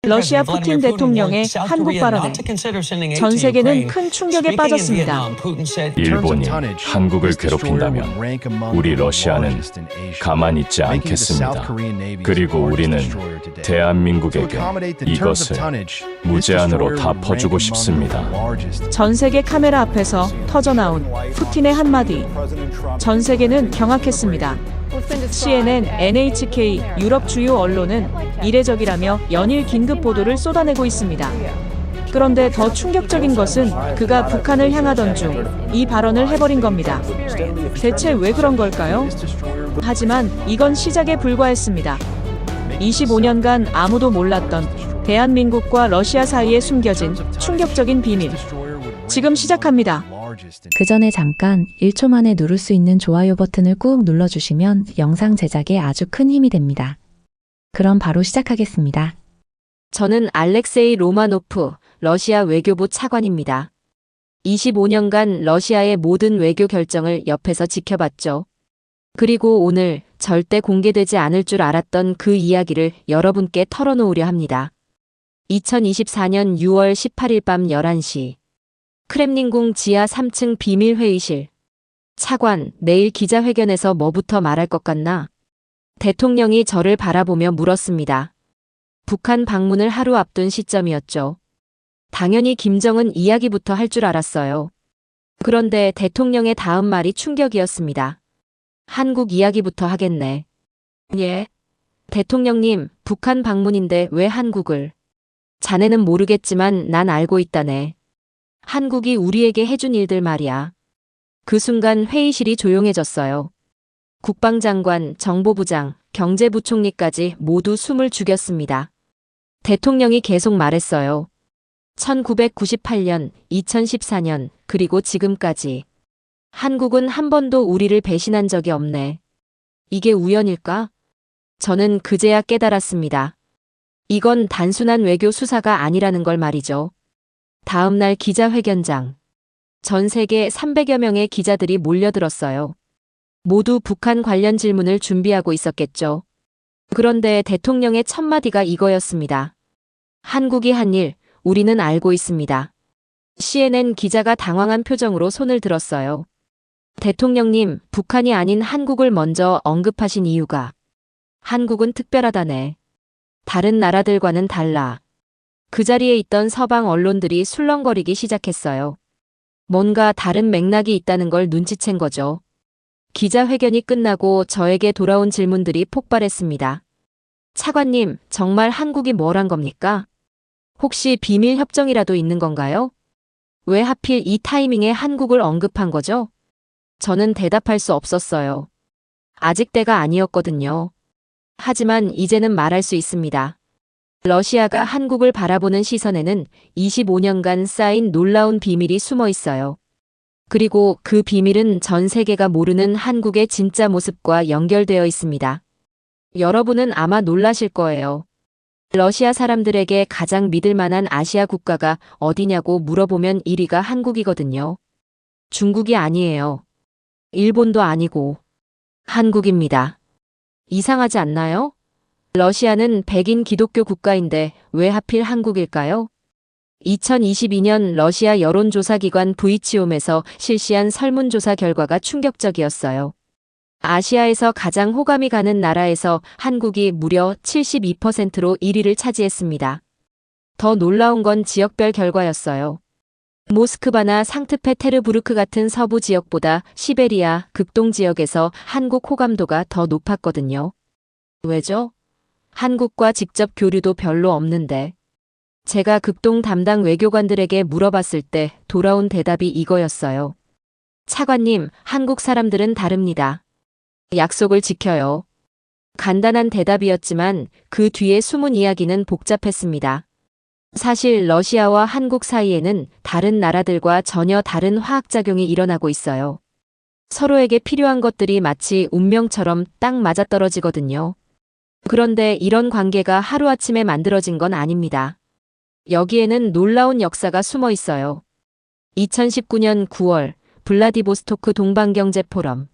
러시아 푸틴 대통령의 한국 발언에 전 세계는 큰 충격에 빠졌습니다. 일본이 한국을 괴롭힌다면 우리 러시아는 가만히 있지 않겠습니다. 그리고 우리는 대한민국에게 이것을 무제한으로 다 퍼주고 싶습니다. 전 세계 카메라 앞에서 터져나온 푸틴의 한마디. 전 세계는 경악했습니다. CNN, NHK, 유럽 주요 언론은 이례적이라며 연일 긴급 보도를 쏟아내고 있습니다. 그런데 더 충격적인 것은 그가 북한을 향하던 중 이 발언을 해버린 겁니다. 대체 왜 그런 걸까요? 하지만 이건 시작에 불과했습니다. 25년간 아무도 몰랐던 대한민국과 러시아 사이에 숨겨진 충격적인 비밀. 지금 시작합니다. 그 전에 잠깐 1초 만에 누를 수 있는 좋아요 버튼을 꾹 눌러주시면 영상 제작에 아주 큰 힘이 됩니다. 그럼 바로 시작하겠습니다. 저는 알렉세이 로마노프, 러시아 외교부 차관입니다. 25년간 러시아의 모든 외교 결정을 옆에서 지켜봤죠. 그리고 오늘 절대 공개되지 않을 줄 알았던 그 이야기를 여러분께 털어놓으려 합니다. 2024년 6월 18일 밤 11시. 크렘린궁 지하 3층 비밀회의실. 차관, 내일 기자회견에서 뭐부터 말할 것 같나? 대통령이 저를 바라보며 물었습니다. 북한 방문을 하루 앞둔 시점이었죠. 당연히 김정은 이야기부터 할 줄 알았어요. 그런데 대통령의 다음 말이 충격이었습니다. 한국 이야기부터 하겠네. 예? 대통령님, 북한 방문인데 왜 한국을? 자네는 모르겠지만 난 알고 있다네. 한국이 우리에게 해준 일들 말이야. 그 순간 회의실이 조용해졌어요. 국방장관, 정보부장, 경제부총리까지 모두 숨을 죽였습니다. 대통령이 계속 말했어요. 1998년, 2014년, 그리고 지금까지. 한국은 한 번도 우리를 배신한 적이 없네. 이게 우연일까? 저는 그제야 깨달았습니다. 이건 단순한 외교 수사가 아니라는 걸 말이죠. 다음 날 기자회견장. 전 세계 300여 명의 기자들이 몰려들었어요. 모두 북한 관련 질문을 준비하고 있었겠죠. 그런데 대통령의 첫 마디가 이거였습니다. 한국이 한 일, 우리는 알고 있습니다. CNN 기자가 당황한 표정으로 손을 들었어요. 대통령님, 북한이 아닌 한국을 먼저 언급하신 이유가 한국은 특별하다네. 다른 나라들과는 달라. 그 자리에 있던 서방 언론들이 술렁거리기 시작했어요. 뭔가 다른 맥락이 있다는 걸 눈치챈 거죠. 기자회견이 끝나고 저에게 돌아온 질문들이 폭발했습니다. 차관님, 정말 한국이 뭘 한 겁니까? 혹시 비밀 협정이라도 있는 건가요? 왜 하필 이 타이밍에 한국을 언급한 거죠? 저는 대답할 수 없었어요. 아직 때가 아니었거든요. 하지만 이제는 말할 수 있습니다. 러시아가 한국을 바라보는 시선에는 25년간 쌓인 놀라운 비밀이 숨어 있어요. 그리고 그 비밀은 전 세계가 모르는 한국의 진짜 모습과 연결되어 있습니다. 여러분은 아마 놀라실 거예요. 러시아 사람들에게 가장 믿을 만한 아시아 국가가 어디냐고 물어보면 1위가 한국이거든요. 중국이 아니에요. 일본도 아니고 한국입니다. 이상하지 않나요? 러시아는 백인 기독교 국가인데 왜 하필 한국일까요? 2022년 러시아 여론조사기관 브이치옴에서 실시한 설문조사 결과가 충격적이었어요. 아시아에서 가장 호감이 가는 나라에서 한국이 무려 72%로 1위를 차지했습니다. 더 놀라운 건 지역별 결과였어요. 모스크바나 상트페테르부르크 같은 서부 지역보다 시베리아, 극동 지역에서 한국 호감도가 더 높았거든요. 왜죠? 한국과 직접 교류도 별로 없는데. 제가 극동 담당 외교관들에게 물어봤을 때 돌아온 대답이 이거였어요. 차관님, 한국 사람들은 다릅니다. 약속을 지켜요. 간단한 대답이었지만 그 뒤에 숨은 이야기는 복잡했습니다. 사실 러시아와 한국 사이에는 다른 나라들과 전혀 다른 화학작용이 일어나고 있어요. 서로에게 필요한 것들이 마치 운명처럼 딱 맞아떨어지거든요. 그런데 이런 관계가 하루아침에 만들어진 건 아닙니다. 여기에는 놀라운 역사가 숨어 있어요. 2019년 9월 블라디보스토크 동방경제 포럼.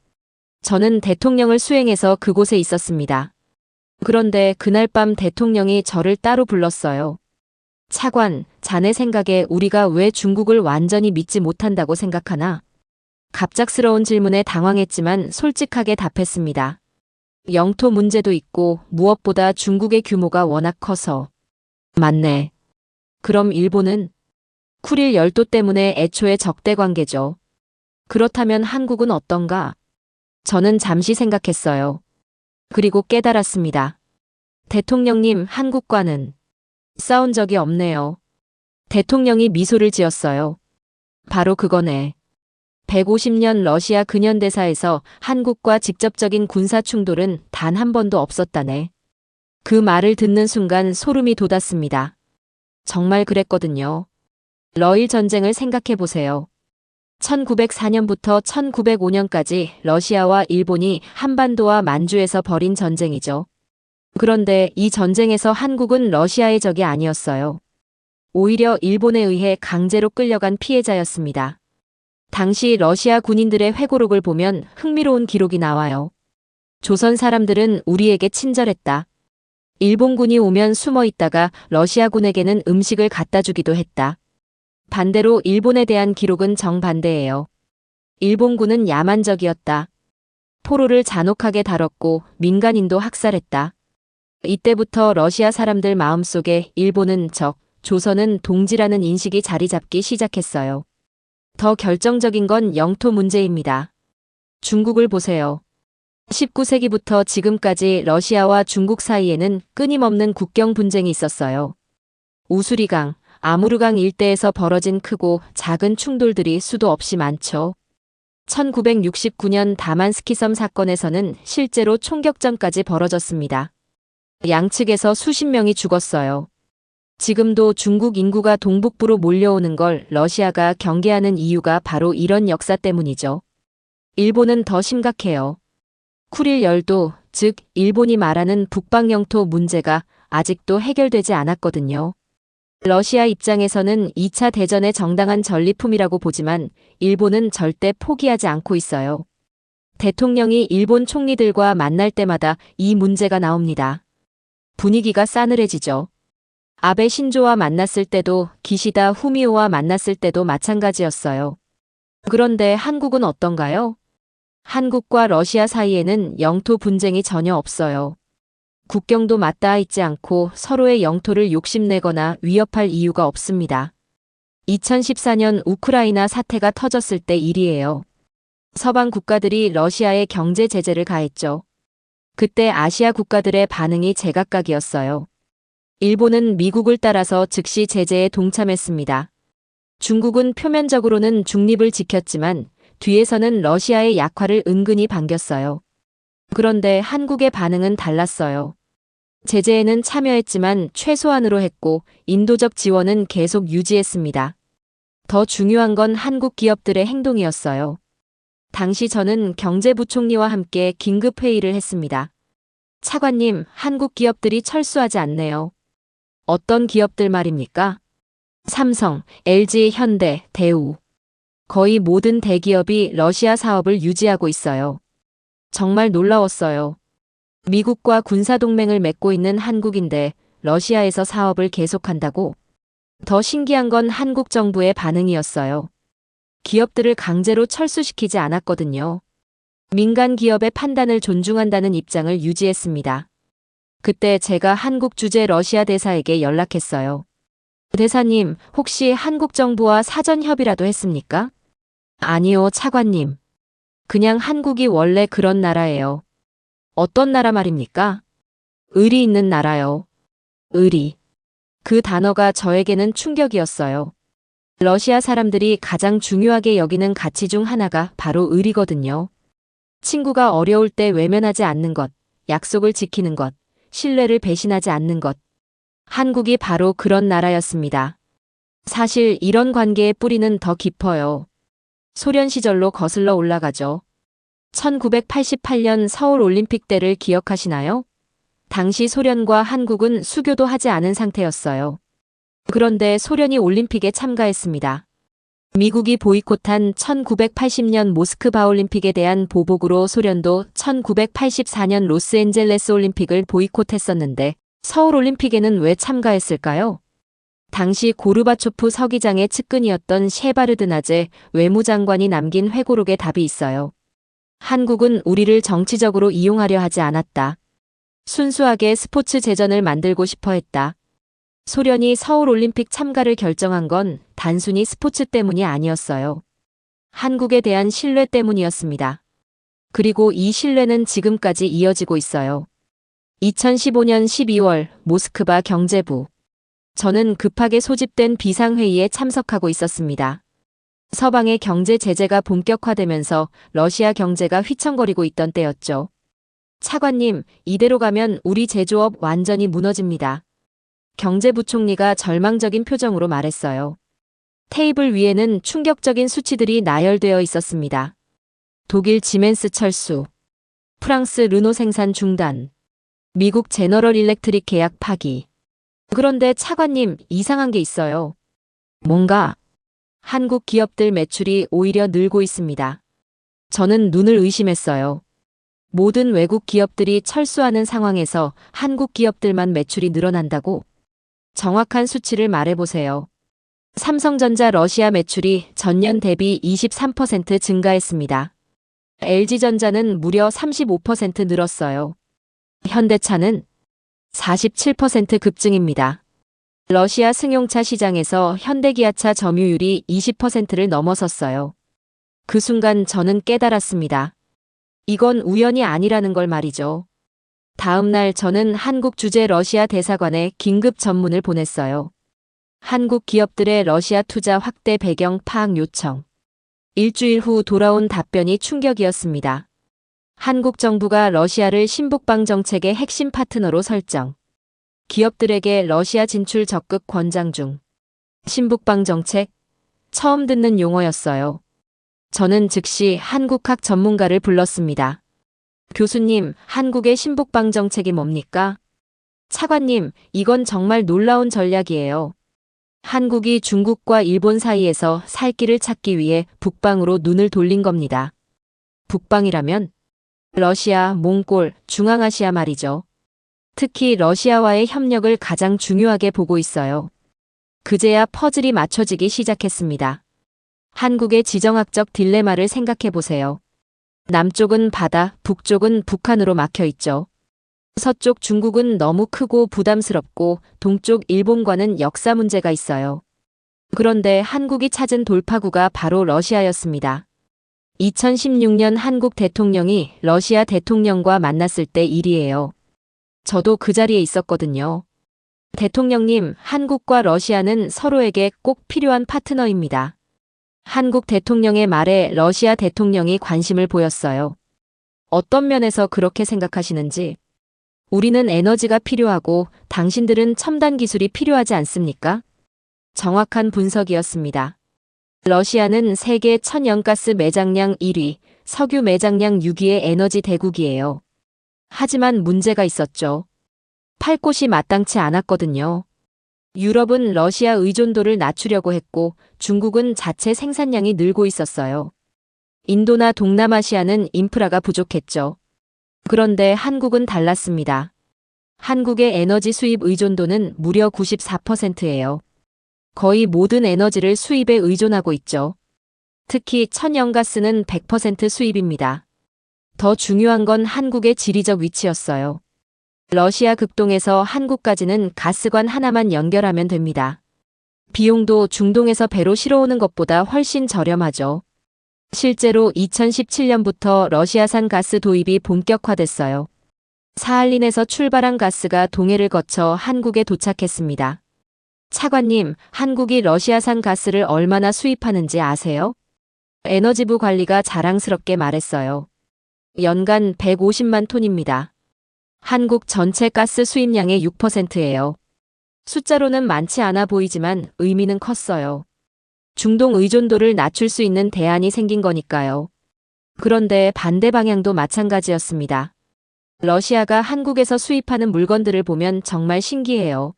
저는 대통령을 수행해서 그곳에 있었습니다. 그런데 그날 밤 대통령이 저를 따로 불렀어요. 차관, 자네 생각에 우리가 왜 중국을 완전히 믿지 못한다고 생각하나? 갑작스러운 질문에 당황했지만 솔직하게 답했습니다. 영토 문제도 있고 무엇보다 중국의 규모가 워낙 커서. 맞네. 그럼 일본은? 쿠릴 열도 때문에 애초에 적대 관계죠. 그렇다면 한국은 어떤가? 저는 잠시 생각했어요. 그리고 깨달았습니다. 대통령님, 한국과는 싸운 적이 없네요. 대통령이 미소를 지었어요. 바로 그거네. 150년 러시아 근현대사에서 한국과 직접적인 군사 충돌은 단 한 번도 없었다네. 그 말을 듣는 순간 소름이 돋았습니다. 정말 그랬거든요. 러일 전쟁을 생각해 보세요. 1904년부터 1905년까지 러시아와 일본이 한반도와 만주에서 벌인 전쟁이죠. 그런데 이 전쟁에서 한국은 러시아의 적이 아니었어요. 오히려 일본에 의해 강제로 끌려간 피해자였습니다. 당시 러시아 군인들의 회고록을 보면 흥미로운 기록이 나와요. 조선 사람들은 우리에게 친절했다. 일본군이 오면 숨어 있다가 러시아군에게는 음식을 갖다 주기도 했다. 반대로 일본에 대한 기록은 정반대예요. 일본군은 야만적이었다. 포로를 잔혹하게 다뤘고 민간인도 학살했다. 이때부터 러시아 사람들 마음속에 일본은 적, 조선은 동지라는 인식이 자리 잡기 시작했어요. 더 결정적인 건 영토 문제입니다. 중국을 보세요. 19세기부터 지금까지 러시아와 중국 사이에는 끊임없는 국경 분쟁이 있었어요. 우수리강, 아무르강 일대에서 벌어진 크고 작은 충돌들이 수도 없이 많죠. 1969년 다만스키섬 사건에서는 실제로 총격전까지 벌어졌습니다. 양측에서 수십 명이 죽었어요. 지금도 중국 인구가 동북부로 몰려오는 걸 러시아가 경계하는 이유가 바로 이런 역사 때문이죠. 일본은 더 심각해요. 쿠릴 열도, 즉 일본이 말하는 북방 영토 문제가 아직도 해결되지 않았거든요. 러시아 입장에서는 2차 대전의 정당한 전리품이라고 보지만 일본은 절대 포기하지 않고 있어요. 대통령이 일본 총리들과 만날 때마다 이 문제가 나옵니다. 분위기가 싸늘해지죠. 아베 신조와 만났을 때도 기시다 후미오와 만났을 때도 마찬가지였어요. 그런데 한국은 어떤가요? 한국과 러시아 사이에는 영토 분쟁이 전혀 없어요. 국경도 맞닿아 있지 않고 서로의 영토를 욕심내거나 위협할 이유가 없습니다. 2014년 우크라이나 사태가 터졌을 때 일이에요. 서방 국가들이 러시아에 경제 제재를 가했죠. 그때 아시아 국가들의 반응이 제각각이었어요. 일본은 미국을 따라서 즉시 제재에 동참했습니다. 중국은 표면적으로는 중립을 지켰지만 뒤에서는 러시아의 약화를 은근히 반겼어요. 그런데 한국의 반응은 달랐어요. 제재에는 참여했지만 최소한으로 했고 인도적 지원은 계속 유지했습니다. 더 중요한 건 한국 기업들의 행동이었어요. 당시 저는 경제부총리와 함께 긴급회의를 했습니다. 차관님, 한국 기업들이 철수하지 않네요. 어떤 기업들 말입니까? 삼성, LG, 현대, 대우. 거의 모든 대기업이 러시아 사업을 유지하고 있어요. 정말 놀라웠어요. 미국과 군사동맹을 맺고 있는 한국인데 러시아에서 사업을 계속한다고? 더 신기한 건 한국 정부의 반응이었어요. 기업들을 강제로 철수시키지 않았거든요. 민간 기업의 판단을 존중한다는 입장을 유지했습니다. 그때 제가 한국 주재 러시아 대사에게 연락했어요. 대사님, 혹시 한국 정부와 사전 협의라도 했습니까? 아니요, 차관님. 그냥 한국이 원래 그런 나라예요. 어떤 나라 말입니까? 의리 있는 나라요. 의리. 그 단어가 저에게는 충격이었어요. 러시아 사람들이 가장 중요하게 여기는 가치 중 하나가 바로 의리거든요. 친구가 어려울 때 외면하지 않는 것, 약속을 지키는 것, 신뢰를 배신하지 않는 것. 한국이 바로 그런 나라였습니다. 사실 이런 관계의 뿌리는 더 깊어요. 소련 시절로 거슬러 올라가죠. 1988년 서울 올림픽 때를 기억하시나요? 당시 소련과 한국은 수교도 하지 않은 상태였어요. 그런데 소련이 올림픽에 참가했습니다. 미국이 보이콧한 1980년 모스크바 올림픽에 대한 보복으로 소련도 1984년 로스앤젤레스 올림픽을 보이콧했었는데 서울 올림픽에는 왜 참가했을까요? 당시 고르바초프 서기장의 측근이었던 셰바르드나제 외무장관이 남긴 회고록에 답이 있어요. 한국은 우리를 정치적으로 이용하려 하지 않았다. 순수하게 스포츠 재전을 만들고 싶어 했다. 소련이 서울 올림픽 참가를 결정한 건 단순히 스포츠 때문이 아니었어요. 한국에 대한 신뢰 때문이었습니다. 그리고 이 신뢰는 지금까지 이어지고 있어요. 2015년 12월 모스크바 경제부. 저는 급하게 소집된 비상회의에 참석하고 있었습니다. 서방의 경제 제재가 본격화되면서 러시아 경제가 휘청거리고 있던 때였죠. 차관님, 이대로 가면 우리 제조업 완전히 무너집니다. 경제부총리가 절망적인 표정으로 말했어요. 테이블 위에는 충격적인 수치들이 나열되어 있었습니다. 독일 지멘스 철수, 프랑스 르노 생산 중단, 미국 제너럴 일렉트릭 계약 파기. 그런데 차관님, 이상한 게 있어요. 뭔가? 한국 기업들 매출이 오히려 늘고 있습니다. 저는 눈을 의심했어요. 모든 외국 기업들이 철수하는 상황에서 한국 기업들만 매출이 늘어난다고? 정확한 수치를 말해보세요. 삼성전자 러시아 매출이 전년 대비 23% 증가했습니다. LG전자는 무려 35% 늘었어요. 현대차는 47% 급증입니다. 러시아 승용차 시장에서 현대기아차 점유율이 20%를 넘어섰어요. 그 순간 저는 깨달았습니다. 이건 우연이 아니라는 걸 말이죠. 다음 날 저는 한국 주재 러시아 대사관에 긴급 전문을 보냈어요. 한국 기업들의 러시아 투자 확대 배경 파악 요청. 일주일 후 돌아온 답변이 충격이었습니다. 한국 정부가 러시아를 신북방 정책의 핵심 파트너로 설정. 기업들에게 러시아 진출 적극 권장 중. 신북방 정책? 처음 듣는 용어였어요. 저는 즉시 한국학 전문가를 불렀습니다. 교수님, 한국의 신북방 정책이 뭡니까? 차관님, 이건 정말 놀라운 전략이에요. 한국이 중국과 일본 사이에서 살 길을 찾기 위해 북방으로 눈을 돌린 겁니다. 북방이라면? 러시아, 몽골, 중앙아시아 말이죠. 특히 러시아와의 협력을 가장 중요하게 보고 있어요. 그제야 퍼즐이 맞춰지기 시작했습니다. 한국의 지정학적 딜레마를 생각해 보세요. 남쪽은 바다, 북쪽은 북한으로 막혀 있죠. 서쪽 중국은 너무 크고 부담스럽고 동쪽 일본과는 역사 문제가 있어요. 그런데 한국이 찾은 돌파구가 바로 러시아였습니다. 2016년 한국 대통령이 러시아 대통령과 만났을 때 일이에요. 저도 그 자리에 있었거든요. 대통령님, 한국과 러시아는 서로에게 꼭 필요한 파트너입니다. 한국 대통령의 말에 러시아 대통령이 관심을 보였어요. 어떤 면에서 그렇게 생각하시는지. 우리는 에너지가 필요하고 당신들은 첨단 기술이 필요하지 않습니까? 정확한 분석이었습니다. 러시아는 세계 천연가스 매장량 1위, 석유 매장량 6위의 에너지 대국이에요. 하지만 문제가 있었죠. 팔 곳이 마땅치 않았거든요. 유럽은 러시아 의존도를 낮추려고 했고 중국은 자체 생산량이 늘고 있었어요. 인도나 동남아시아는 인프라가 부족했죠. 그런데 한국은 달랐습니다. 한국의 에너지 수입 의존도는 무려 94%예요. 거의 모든 에너지를 수입에 의존하고 있죠. 특히 천연가스는 100% 수입입니다. 더 중요한 건 한국의 지리적 위치였어요. 러시아 극동에서 한국까지는 가스관 하나만 연결하면 됩니다. 비용도 중동에서 배로 실어오는 것보다 훨씬 저렴하죠. 실제로 2017년부터 러시아산 가스 도입이 본격화됐어요. 사할린에서 출발한 가스가 동해를 거쳐 한국에 도착했습니다. 차관님, 한국이 러시아산 가스를 얼마나 수입하는지 아세요? 에너지부 관리가 자랑스럽게 말했어요. 연간 150만 톤입니다. 한국 전체 가스 수입량의 6%예요. 숫자로는 많지 않아 보이지만 의미는 컸어요. 중동 의존도를 낮출 수 있는 대안이 생긴 거니까요. 그런데 반대 방향도 마찬가지였습니다. 러시아가 한국에서 수입하는 물건들을 보면 정말 신기해요.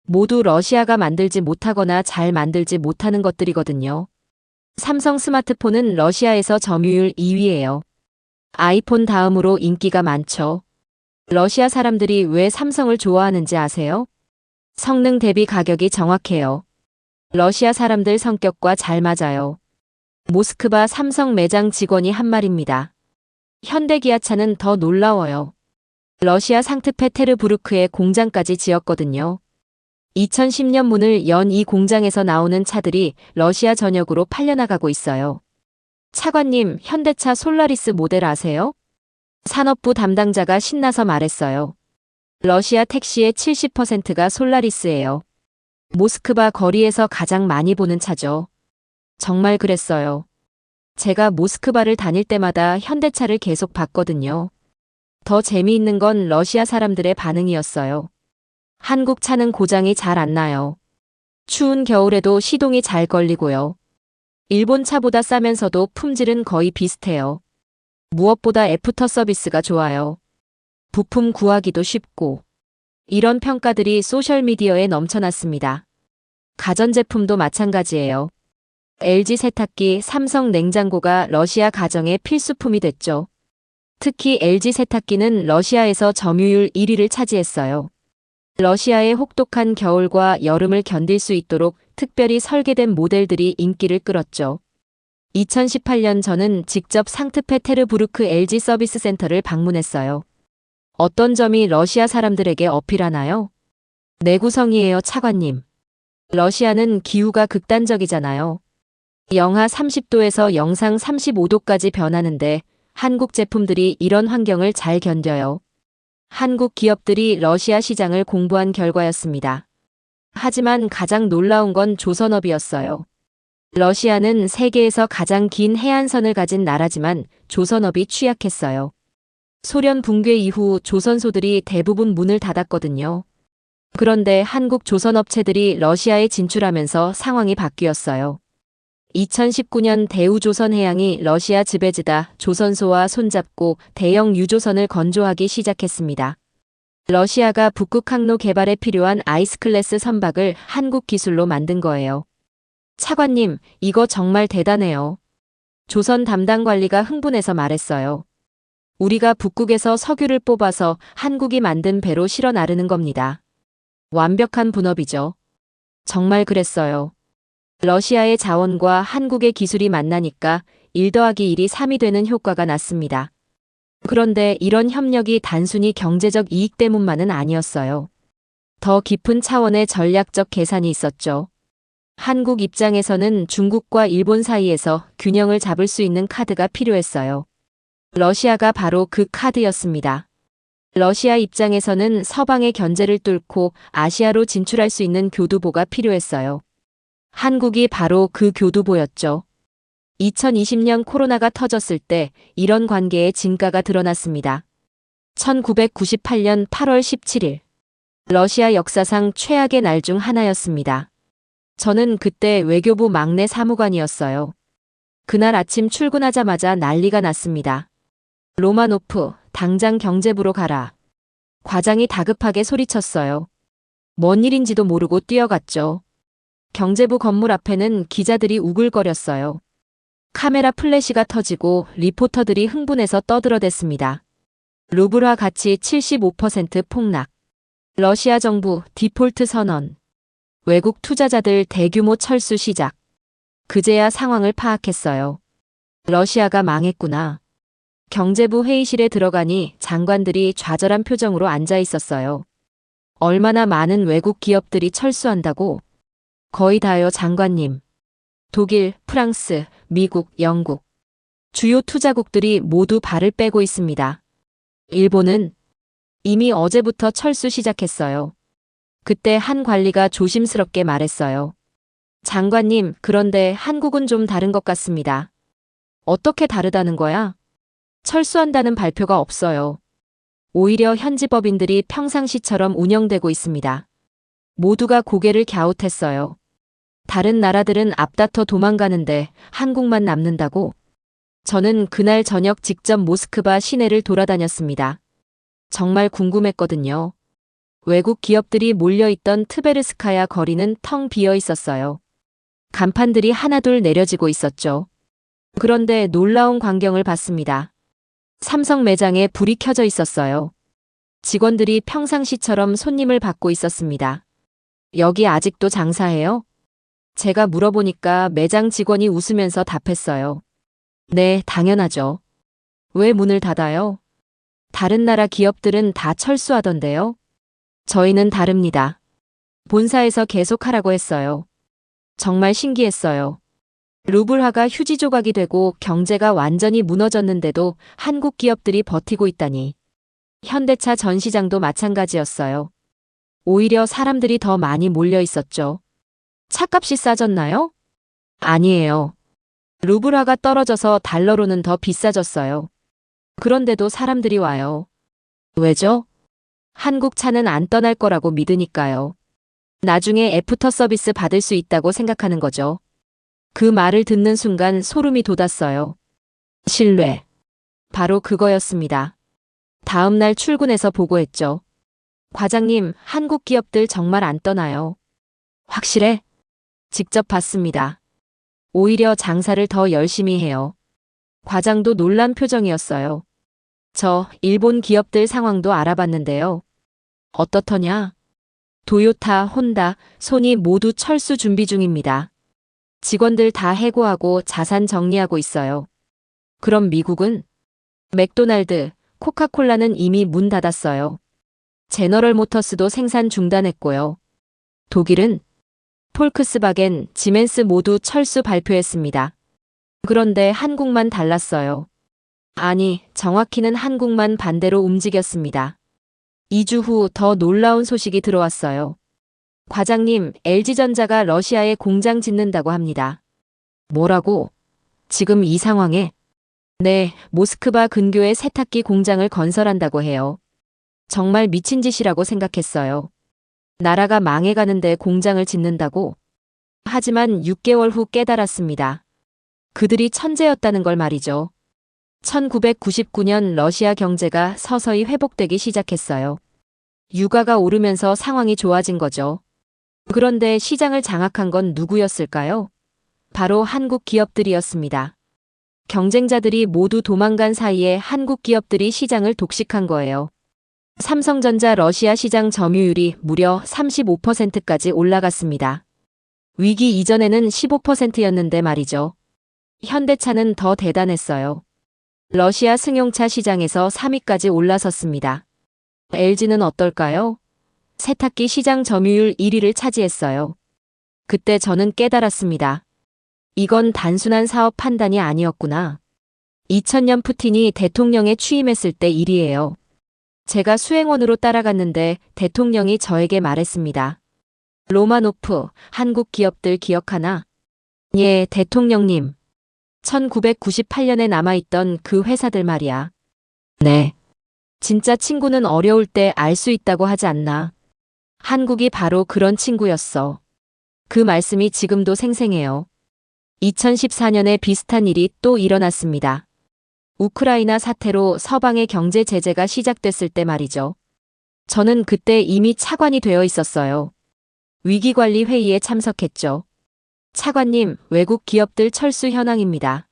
모두 러시아가 만들지 못하거나 잘 만들지 못하는 것들이거든요. 삼성 스마트폰은 러시아에서 점유율 2위예요. 아이폰 다음으로 인기가 많죠. 러시아 사람들이 왜 삼성을 좋아하는지 아세요? 성능 대비 가격이 정확해요. 러시아 사람들 성격과 잘 맞아요. 모스크바 삼성 매장 직원이 한 말입니다. 현대기아차는 더 놀라워요. 러시아 상트페테르부르크에 공장까지 지었거든요. 2010년 문을 연 이 공장에서 나오는 차들이 러시아 전역으로 팔려나가고 있어요. 차관님, 현대차 솔라리스 모델 아세요? 산업부 담당자가 신나서 말했어요. 러시아 택시의 70%가 솔라리스예요. 모스크바 거리에서 가장 많이 보는 차죠. 정말 그랬어요. 제가 모스크바를 다닐 때마다 현대차를 계속 봤거든요. 더 재미있는 건 러시아 사람들의 반응이었어요. 한국 차는 고장이 잘 안 나요. 추운 겨울에도 시동이 잘 걸리고요. 일본 차보다 싸면서도 품질은 거의 비슷해요. 무엇보다 애프터 서비스가 좋아요. 부품 구하기도 쉽고. 이런 평가들이 소셜미디어에 넘쳐났습니다. 가전제품도 마찬가지예요. LG 세탁기, 삼성 냉장고가 러시아 가정의 필수품이 됐죠. 특히 LG 세탁기는 러시아에서 점유율 1위를 차지했어요. 러시아의 혹독한 겨울과 여름을 견딜 수 있도록 특별히 설계된 모델들이 인기를 끌었죠. 2018년 저는 직접 상트페테르부르크 LG 서비스 센터를 방문했어요. 어떤 점이 러시아 사람들에게 어필하나요? 내구성이에요, 차관님. 러시아는 기후가 극단적이잖아요. 영하 30도에서 영상 35도까지 변하는데 한국 제품들이 이런 환경을 잘 견뎌요. 한국 기업들이 러시아 시장을 공부한 결과였습니다. 하지만 가장 놀라운 건 조선업이었어요. 러시아는 세계에서 가장 긴 해안선을 가진 나라지만 조선업이 취약했어요. 소련 붕괴 이후 조선소들이 대부분 문을 닫았거든요. 그런데 한국 조선업체들이 러시아에 진출하면서 상황이 바뀌었어요. 2019년 대우조선해양이 러시아 지배지다 조선소와 손잡고 대형 유조선을 건조하기 시작했습니다. 러시아가 북극 항로 개발에 필요한 아이스클래스 선박을 한국 기술로 만든 거예요. 차관님, 이거 정말 대단해요. 조선 담당 관리가 흥분해서 말했어요. 우리가 북극에서 석유를 뽑아서 한국이 만든 배로 실어 나르는 겁니다. 완벽한 분업이죠. 정말 그랬어요. 러시아의 자원과 한국의 기술이 만나니까 1 더하기 1이 3이 되는 효과가 났습니다. 그런데 이런 협력이 단순히 경제적 이익 때문만은 아니었어요. 더 깊은 차원의 전략적 계산이 있었죠. 한국 입장에서는 중국과 일본 사이에서 균형을 잡을 수 있는 카드가 필요했어요. 러시아가 바로 그 카드였습니다. 러시아 입장에서는 서방의 견제를 뚫고 아시아로 진출할 수 있는 교두보가 필요했어요. 한국이 바로 그 교두보였죠. 2020년 코로나가 터졌을 때 이런 관계의 진가가 드러났습니다. 1998년 8월 17일. 러시아 역사상 최악의 날 중 하나였습니다. 저는 그때 외교부 막내 사무관이었어요. 그날 아침 출근하자마자 난리가 났습니다. 로마노프, 당장 경제부로 가라. 과장이 다급하게 소리쳤어요. 뭔 일인지도 모르고 뛰어갔죠. 경제부 건물 앞에는 기자들이 우글거렸어요. 카메라 플래시가 터지고 리포터들이 흥분해서 떠들어댔습니다. 루블화 가치 75% 폭락. 러시아 정부 디폴트 선언. 외국 투자자들 대규모 철수 시작. 그제야 상황을 파악했어요. 러시아가 망했구나. 경제부 회의실에 들어가니 장관들이 좌절한 표정으로 앉아 있었어요. 얼마나 많은 외국 기업들이 철수한다고? 거의 다요, 장관님. 독일, 프랑스, 미국, 영국. 주요 투자국들이 모두 발을 빼고 있습니다. 일본은 이미 어제부터 철수 시작했어요. 그때 한 관리가 조심스럽게 말했어요. 장관님, 그런데 한국은 좀 다른 것 같습니다. 어떻게 다르다는 거야? 철수한다는 발표가 없어요. 오히려 현지 법인들이 평상시처럼 운영되고 있습니다. 모두가 고개를 갸웃했어요. 다른 나라들은 앞다퉈 도망가는데 한국만 남는다고? 저는 그날 저녁 직접 모스크바 시내를 돌아다녔습니다. 정말 궁금했거든요. 외국 기업들이 몰려있던 트베르스카야 거리는 텅 비어 있었어요. 간판들이 하나둘 내려지고 있었죠. 그런데 놀라운 광경을 봤습니다. 삼성 매장에 불이 켜져 있었어요. 직원들이 평상시처럼 손님을 받고 있었습니다. 여기 아직도 장사해요? 제가 물어보니까 매장 직원이 웃으면서 답했어요. 네, 당연하죠. 왜 문을 닫아요? 다른 나라 기업들은 다 철수하던데요. 저희는 다릅니다. 본사에서 계속하라고 했어요. 정말 신기했어요. 루블화가 휴지 조각이 되고 경제가 완전히 무너졌는데도 한국 기업들이 버티고 있다니. 현대차 전 시장도 마찬가지였어요. 오히려 사람들이 더 많이 몰려 있었죠. 차값이 싸졌나요? 아니에요. 루블화가 떨어져서 달러로는 더 비싸졌어요. 그런데도 사람들이 와요. 왜죠? 한국 차는 안 떠날 거라고 믿으니까요. 나중에 애프터 서비스 받을 수 있다고 생각하는 거죠. 그 말을 듣는 순간 소름이 돋았어요. 신뢰. 바로 그거였습니다. 다음 날 출근해서 보고했죠. 과장님, 한국 기업들 정말 안 떠나요. 확실해? 직접 봤습니다. 오히려 장사를 더 열심히 해요. 과장도 놀란 표정이었어요. 저 일본 기업들 상황도 알아봤는데요. 어떻더냐? 도요타, 혼다, 소니 모두 철수 준비 중입니다. 직원들 다 해고하고 자산 정리하고 있어요. 그럼 미국은? 맥도날드, 코카콜라는 이미 문 닫았어요. 제너럴 모터스도 생산 중단했고요. 독일은? 폴크스바겐, 지멘스 모두 철수 발표했습니다. 그런데 한국만 달랐어요. 아니, 정확히는 한국만 반대로 움직였습니다. 2주 후 더 놀라운 소식이 들어왔어요. 과장님, LG전자가 러시아에 공장 짓는다고 합니다. 뭐라고? 지금 이 상황에? 네, 모스크바 근교에 세탁기 공장을 건설한다고 해요. 정말 미친 짓이라고 생각했어요. 나라가 망해가는데 공장을 짓는다고? 하지만 6개월 후 깨달았습니다. 그들이 천재였다는 걸 말이죠. 1999년 러시아 경제가 서서히 회복되기 시작했어요. 유가가 오르면서 상황이 좋아진 거죠. 그런데 시장을 장악한 건 누구였을까요? 바로 한국 기업들이었습니다. 경쟁자들이 모두 도망간 사이에 한국 기업들이 시장을 독식한 거예요. 삼성전자 러시아 시장 점유율이 무려 35%까지 올라갔습니다. 위기 이전에는 15%였는데 말이죠. 현대차는 더 대단했어요. 러시아 승용차 시장에서 3위까지 올라섰습니다. LG는 어떨까요? 세탁기 시장 점유율 1위를 차지했어요. 그때 저는 깨달았습니다. 이건 단순한 사업 판단이 아니었구나. 2000년 푸틴이 대통령에 취임했을 때 일이에요. 제가 수행원으로 따라갔는데 대통령이 저에게 말했습니다. 로마노프, 한국 기업들 기억하나? 예, 대통령님. 1998년에 남아있던 그 회사들 말이야. 네. 진짜 친구는 어려울 때 알 수 있다고 하지 않나. 한국이 바로 그런 친구였어. 그 말씀이 지금도 생생해요. 2014년에 비슷한 일이 또 일어났습니다. 우크라이나 사태로 서방의 경제 제재가 시작됐을 때 말이죠. 저는 그때 이미 차관이 되어 있었어요. 위기관리 회의에 참석했죠. 차관님, 외국 기업들 철수 현황입니다.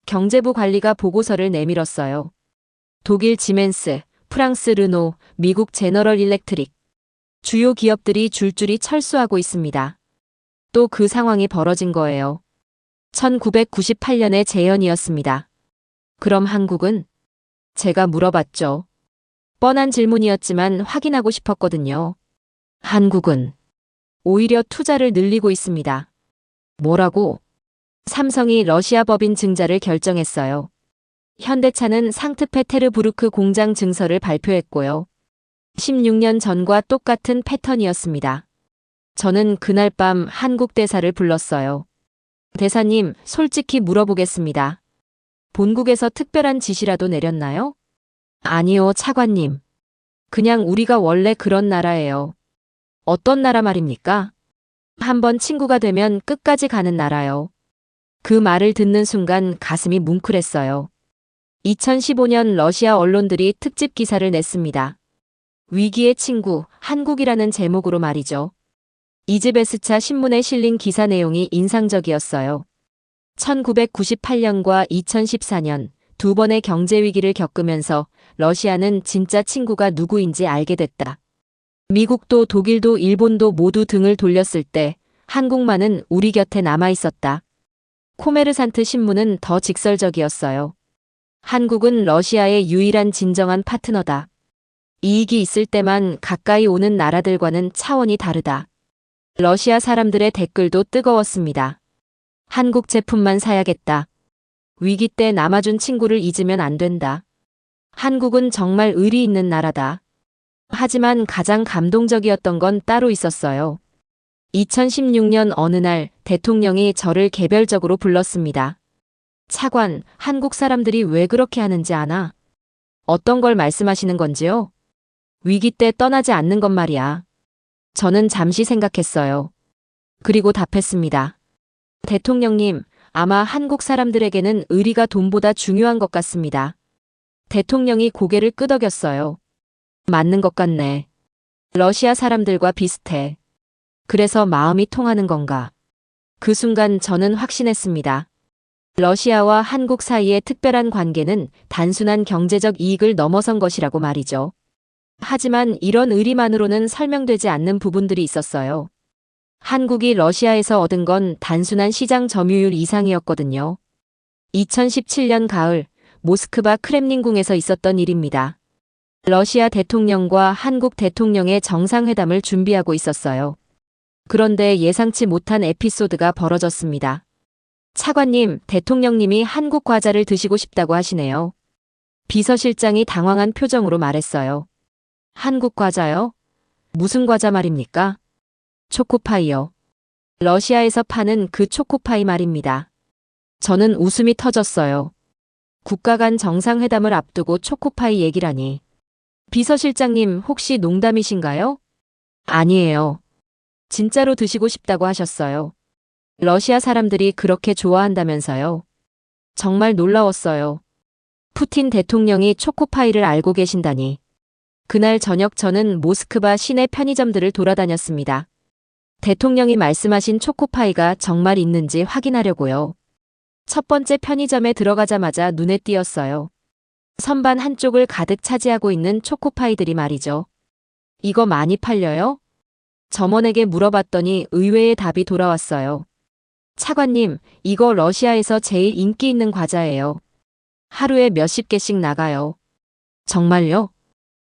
경제부 관리가 보고서를 내밀었어요. 독일 지멘스, 프랑스 르노, 미국 제너럴 일렉트릭. 주요 기업들이 줄줄이 철수하고 있습니다. 또 그 상황이 벌어진 거예요. 1998년의 재현이었습니다. 그럼 한국은? 제가 물어봤죠. 뻔한 질문이었지만 확인하고 싶었거든요. 한국은 오히려 투자를 늘리고 있습니다. 뭐라고? 삼성이 러시아 법인 증자를 결정했어요. 현대차는 상트페테르부르크 공장 증설을 발표했고요. 16년 전과 똑같은 패턴이었습니다. 저는 그날 밤 한국 대사를 불렀어요. 대사님, 솔직히 물어보겠습니다. 본국에서 특별한 지시라도 내렸나요? 아니요, 차관님. 그냥 우리가 원래 그런 나라예요. 어떤 나라 말입니까? 한번 친구가 되면 끝까지 가는 나라요. 그 말을 듣는 순간 가슴이 뭉클했어요. 2015년 러시아 언론들이 특집 기사를 냈습니다. 위기의 친구, 한국이라는 제목으로 말이죠. 이즈베스차 신문에 실린 기사 내용이 인상적이었어요. 1998년과 2014년 두 번의 경제 위기를 겪으면서 러시아는 진짜 친구가 누구인지 알게 됐다. 미국도 독일도 일본도 모두 등을 돌렸을 때 한국만은 우리 곁에 남아 있었다. 코메르산트 신문은 더 직설적이었어요. 한국은 러시아의 유일한 진정한 파트너다. 이익이 있을 때만 가까이 오는 나라들과는 차원이 다르다. 러시아 사람들의 댓글도 뜨거웠습니다. 한국 제품만 사야겠다. 위기 때 남아준 친구를 잊으면 안 된다. 한국은 정말 의리 있는 나라다. 하지만 가장 감동적이었던 건 따로 있었어요. 2016년 어느 날 대통령이 저를 개별적으로 불렀습니다. 차관, 한국 사람들이 왜 그렇게 하는지 아나? 어떤 걸 말씀하시는 건지요? 위기 때 떠나지 않는 것 말이야. 저는 잠시 생각했어요. 그리고 답했습니다. 대통령님, 아마 한국 사람들에게는 의리가 돈보다 중요한 것 같습니다. 대통령이 고개를 끄덕였어요. 맞는 것 같네. 러시아 사람들과 비슷해. 그래서 마음이 통하는 건가? 그 순간 저는 확신했습니다. 러시아와 한국 사이의 특별한 관계는 단순한 경제적 이익을 넘어선 것이라고 말이죠. 하지만 이런 의리만으로는 설명되지 않는 부분들이 있었어요. 한국이 러시아에서 얻은 건 단순한 시장 점유율 이상이었거든요. 2017년 가을 모스크바 크렘린궁에서 있었던 일입니다. 러시아 대통령과 한국 대통령의 정상회담을 준비하고 있었어요. 그런데 예상치 못한 에피소드가 벌어졌습니다. 차관님, 대통령님이 한국 과자를 드시고 싶다고 하시네요. 비서실장이 당황한 표정으로 말했어요. 한국 과자요? 무슨 과자 말입니까? 초코파이요. 러시아에서 파는 그 초코파이 말입니다. 저는 웃음이 터졌어요. 국가 간 정상회담을 앞두고 초코파이 얘기라니. 비서실장님, 혹시 농담이신가요? 아니에요. 진짜로 드시고 싶다고 하셨어요. 러시아 사람들이 그렇게 좋아한다면서요. 정말 놀라웠어요. 푸틴 대통령이 초코파이를 알고 계신다니. 그날 저녁 저는 모스크바 시내 편의점들을 돌아다녔습니다. 대통령이 말씀하신 초코파이가 정말 있는지 확인하려고요. 첫 번째 편의점에 들어가자마자 눈에 띄었어요. 선반 한쪽을 가득 차지하고 있는 초코파이들이 말이죠. 이거 많이 팔려요? 점원에게 물어봤더니 의외의 답이 돌아왔어요. 차관님, 이거 러시아에서 제일 인기 있는 과자예요. 하루에 몇십 개씩 나가요. 정말요?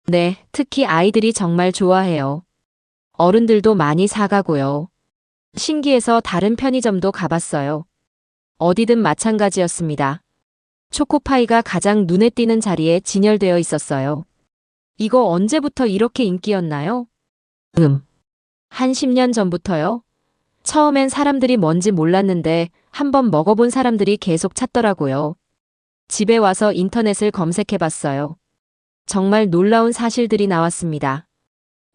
네, 특히 아이들이 정말 좋아해요. 어른들도 많이 사가고요. 신기해서 다른 편의점도 가봤어요. 어디든 마찬가지였습니다. 초코파이가 가장 눈에 띄는 자리에 진열되어 있었어요. 이거 언제부터 이렇게 인기였나요? 한 10년 전부터요? 처음엔 사람들이 뭔지 몰랐는데 한번 먹어본 사람들이 계속 찾더라고요. 집에 와서 인터넷을 검색해봤어요. 정말 놀라운 사실들이 나왔습니다.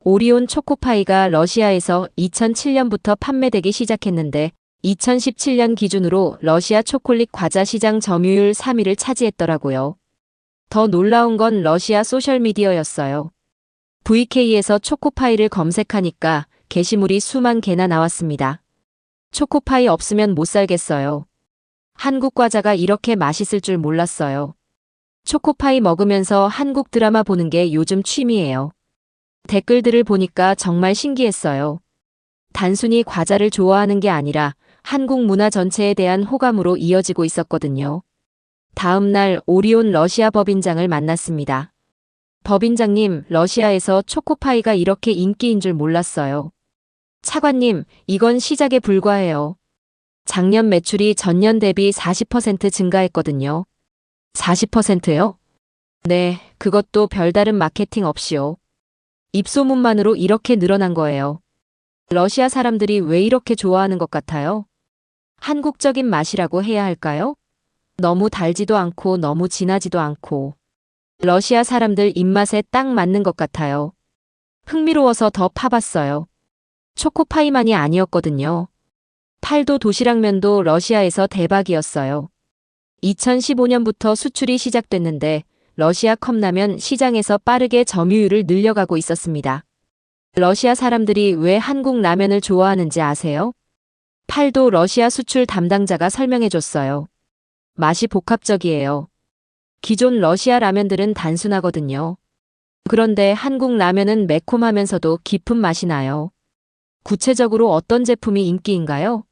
오리온 초코파이가 러시아에서 2007년부터 판매되기 시작했는데 2017년 기준으로 러시아 초콜릿 과자 시장 점유율 3위를 차지했더라고요. 더 놀라운 건 러시아 소셜미디어였어요. VK에서 초코파이를 검색하니까 게시물이 수만 개나 나왔습니다. 초코파이 없으면 못 살겠어요. 한국 과자가 이렇게 맛있을 줄 몰랐어요. 초코파이 먹으면서 한국 드라마 보는 게 요즘 취미예요. 댓글들을 보니까 정말 신기했어요. 단순히 과자를 좋아하는 게 아니라 한국 문화 전체에 대한 호감으로 이어지고 있었거든요. 다음 날 오리온 러시아 법인장을 만났습니다. 법인장님, 러시아에서 초코파이가 이렇게 인기인 줄 몰랐어요. 차관님, 이건 시작에 불과해요. 작년 매출이 전년 대비 40% 증가했거든요. 40%요? 네, 그것도 별다른 마케팅 없이요. 입소문만으로 이렇게 늘어난 거예요. 러시아 사람들이 왜 이렇게 좋아하는 것 같아요? 한국적인 맛이라고 해야 할까요? 너무 달지도 않고 너무 진하지도 않고. 러시아 사람들 입맛에 딱 맞는 것 같아요. 흥미로워서 더 파봤어요. 초코파이만이 아니었거든요. 팔도 도시락면도 러시아에서 대박이었어요. 2015년부터 수출이 시작됐는데 러시아 컵라면 시장에서 빠르게 점유율을 늘려가고 있었습니다. 러시아 사람들이 왜 한국 라면을 좋아하는지 아세요? 팔도 러시아 수출 담당자가 설명해줬어요. 맛이 복합적이에요. 기존 러시아 라면들은 단순하거든요. 그런데 한국 라면은 매콤하면서도 깊은 맛이 나요. 구체적으로 어떤 제품이 인기인가요?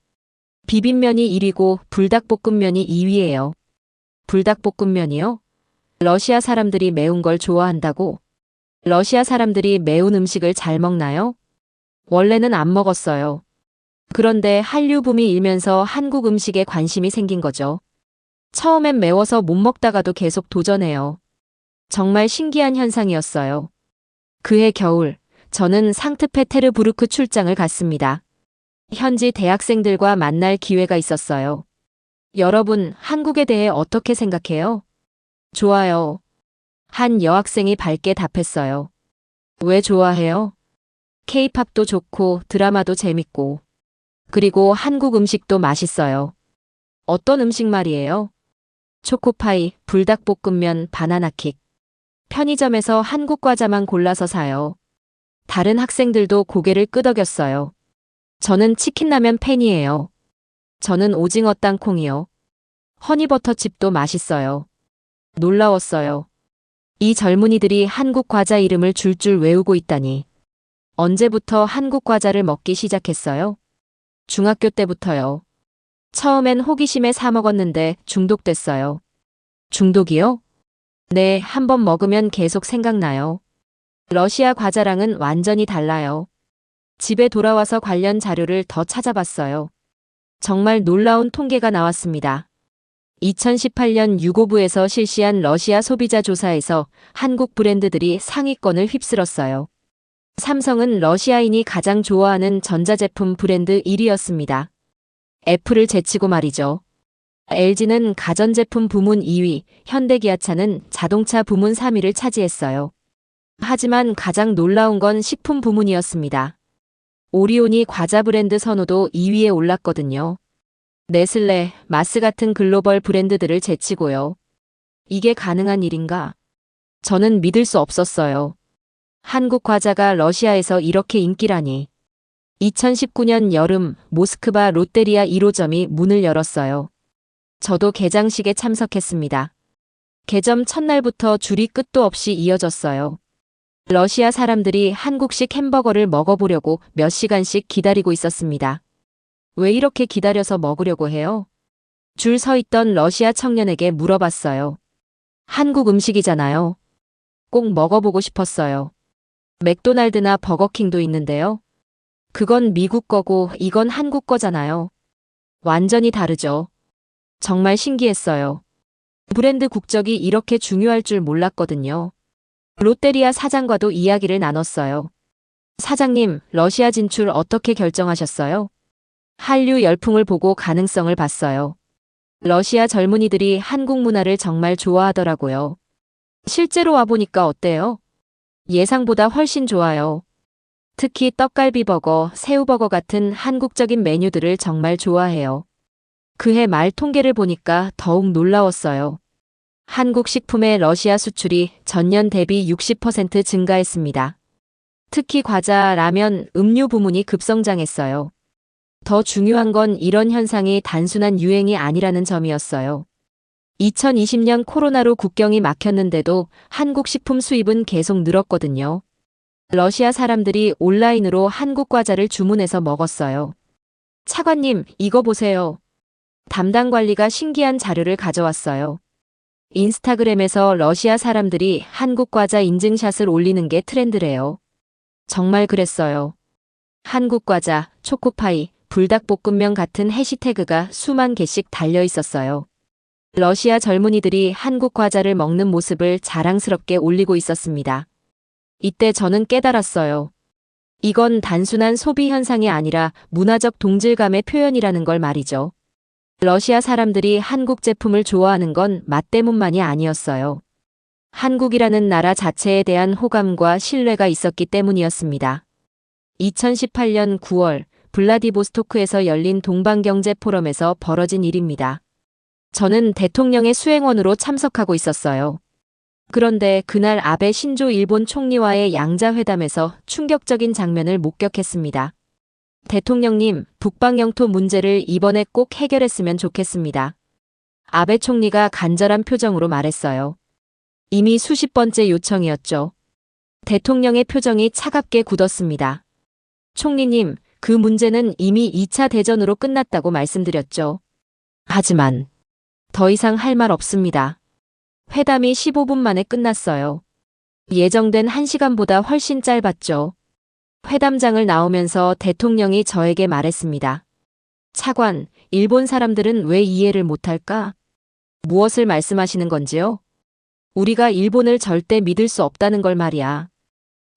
비빔면이 1위고 불닭볶음면이 2위예요. 불닭볶음면이요? 러시아 사람들이 매운 걸 좋아한다고? 러시아 사람들이 매운 음식을 잘 먹나요? 원래는 안 먹었어요. 그런데 한류 붐이 일면서 한국 음식에 관심이 생긴 거죠. 처음엔 매워서 못 먹다가도 계속 도전해요. 정말 신기한 현상이었어요. 그해 겨울, 저는 상트페테르부르크 출장을 갔습니다. 현지 대학생들과 만날 기회가 있었어요. 여러분, 한국에 대해 어떻게 생각해요? 좋아요. 한 여학생이 밝게 답했어요. 왜 좋아해요? K-팝도 좋고 드라마도 재밌고 그리고 한국 음식도 맛있어요. 어떤 음식 말이에요? 초코파이, 불닭볶음면, 바나나킥. 편의점에서 한국 과자만 골라서 사요. 다른 학생들도 고개를 끄덕였어요. 저는 치킨라면 팬이에요. 저는 오징어 땅콩이요. 허니버터칩도 맛있어요. 놀라웠어요. 이 젊은이들이 한국 과자 이름을 줄줄 외우고 있다니. 언제부터 한국 과자를 먹기 시작했어요? 중학교 때부터요. 처음엔 호기심에 사 먹었는데 중독됐어요. 중독이요? 네, 한번 먹으면 계속 생각나요. 러시아 과자랑은 완전히 달라요. 집에 돌아와서 관련 자료를 더 찾아봤어요. 정말 놀라운 통계가 나왔습니다. 2018년 유고부에서 실시한 러시아 소비자 조사에서 한국 브랜드들이 상위권을 휩쓸었어요. 삼성은 러시아인이 가장 좋아하는 전자제품 브랜드 1위였습니다. 애플을 제치고 말이죠. LG는 가전제품 부문 2위, 현대기아차는 자동차 부문 3위를 차지했어요. 하지만 가장 놀라운 건 식품 부문이었습니다. 오리온이 과자 브랜드 선호도 2위에 올랐거든요. 네슬레, 마스 같은 글로벌 브랜드들을 제치고요. 이게 가능한 일인가? 저는 믿을 수 없었어요. 한국 과자가 러시아에서 이렇게 인기라니. 2019년 여름 모스크바 롯데리아 1호점이 문을 열었어요. 저도 개장식에 참석했습니다. 개점 첫날부터 줄이 끝도 없이 이어졌어요. 러시아 사람들이 한국식 햄버거를 먹어보려고 몇 시간씩 기다리고 있었습니다. 왜 이렇게 기다려서 먹으려고 해요? 줄 서 있던 러시아 청년에게 물어봤어요. 한국 음식이잖아요. 꼭 먹어보고 싶었어요. 맥도날드나 버거킹도 있는데요. 그건 미국 거고 이건 한국 거잖아요. 완전히 다르죠. 정말 신기했어요. 브랜드 국적이 이렇게 중요할 줄 몰랐거든요. 롯데리아 사장과도 이야기를 나눴어요. 사장님, 러시아 진출 어떻게 결정하셨어요? 한류 열풍을 보고 가능성을 봤어요. 러시아 젊은이들이 한국 문화를 정말 좋아하더라고요. 실제로 와보니까 어때요? 예상보다 훨씬 좋아요. 특히 떡갈비버거, 새우버거 같은 한국적인 메뉴들을 정말 좋아해요. 그해 말 통계를 보니까 더욱 놀라웠어요. 한국 식품의 러시아 수출이 전년 대비 60% 증가했습니다. 특히 과자, 라면, 음료 부문이 급성장했어요. 더 중요한 건 이런 현상이 단순한 유행이 아니라는 점이었어요. 2020년 코로나로 국경이 막혔는데도 한국 식품 수입은 계속 늘었거든요. 러시아 사람들이 온라인으로 한국 과자를 주문해서 먹었어요. 차관님, 이거 보세요. 담당 관리가 신기한 자료를 가져왔어요. 인스타그램에서 러시아 사람들이 한국 과자 인증샷을 올리는 게 트렌드래요. 정말 그랬어요. 한국 과자, 초코파이, 불닭볶음면 같은 해시태그가 수만 개씩 달려 있었어요. 러시아 젊은이들이 한국 과자를 먹는 모습을 자랑스럽게 올리고 있었습니다. 이때 저는 깨달았어요. 이건 단순한 소비 현상이 아니라 문화적 동질감의 표현이라는 걸 말이죠. 러시아 사람들이 한국 제품을 좋아하는 건 맛 때문만이 아니었어요. 한국이라는 나라 자체에 대한 호감과 신뢰가 있었기 때문이었습니다. 2018년 9월 블라디보스토크에서 열린 동방경제 포럼에서 벌어진 일입니다. 저는 대통령의 수행원으로 참석하고 있었어요. 그런데 그날 아베 신조 일본 총리와의 양자회담에서 충격적인 장면을 목격했습니다. 대통령님, 북방 영토 문제를 이번에 꼭 해결했으면 좋겠습니다. 아베 총리가 간절한 표정으로 말했어요. 이미 수십 번째 요청이었죠. 대통령의 표정이 차갑게 굳었습니다. 총리님, 그 문제는 이미 2차 대전으로 끝났다고 말씀드렸죠. 하지만 더 이상 할 말 없습니다. 회담이 15분 만에 끝났어요. 예정된 1시간보다 훨씬 짧았죠. 회담장을 나오면서 대통령이 저에게 말했습니다. 차관, 일본 사람들은 왜 이해를 못할까? 무엇을 말씀하시는 건지요? 우리가 일본을 절대 믿을 수 없다는 걸 말이야.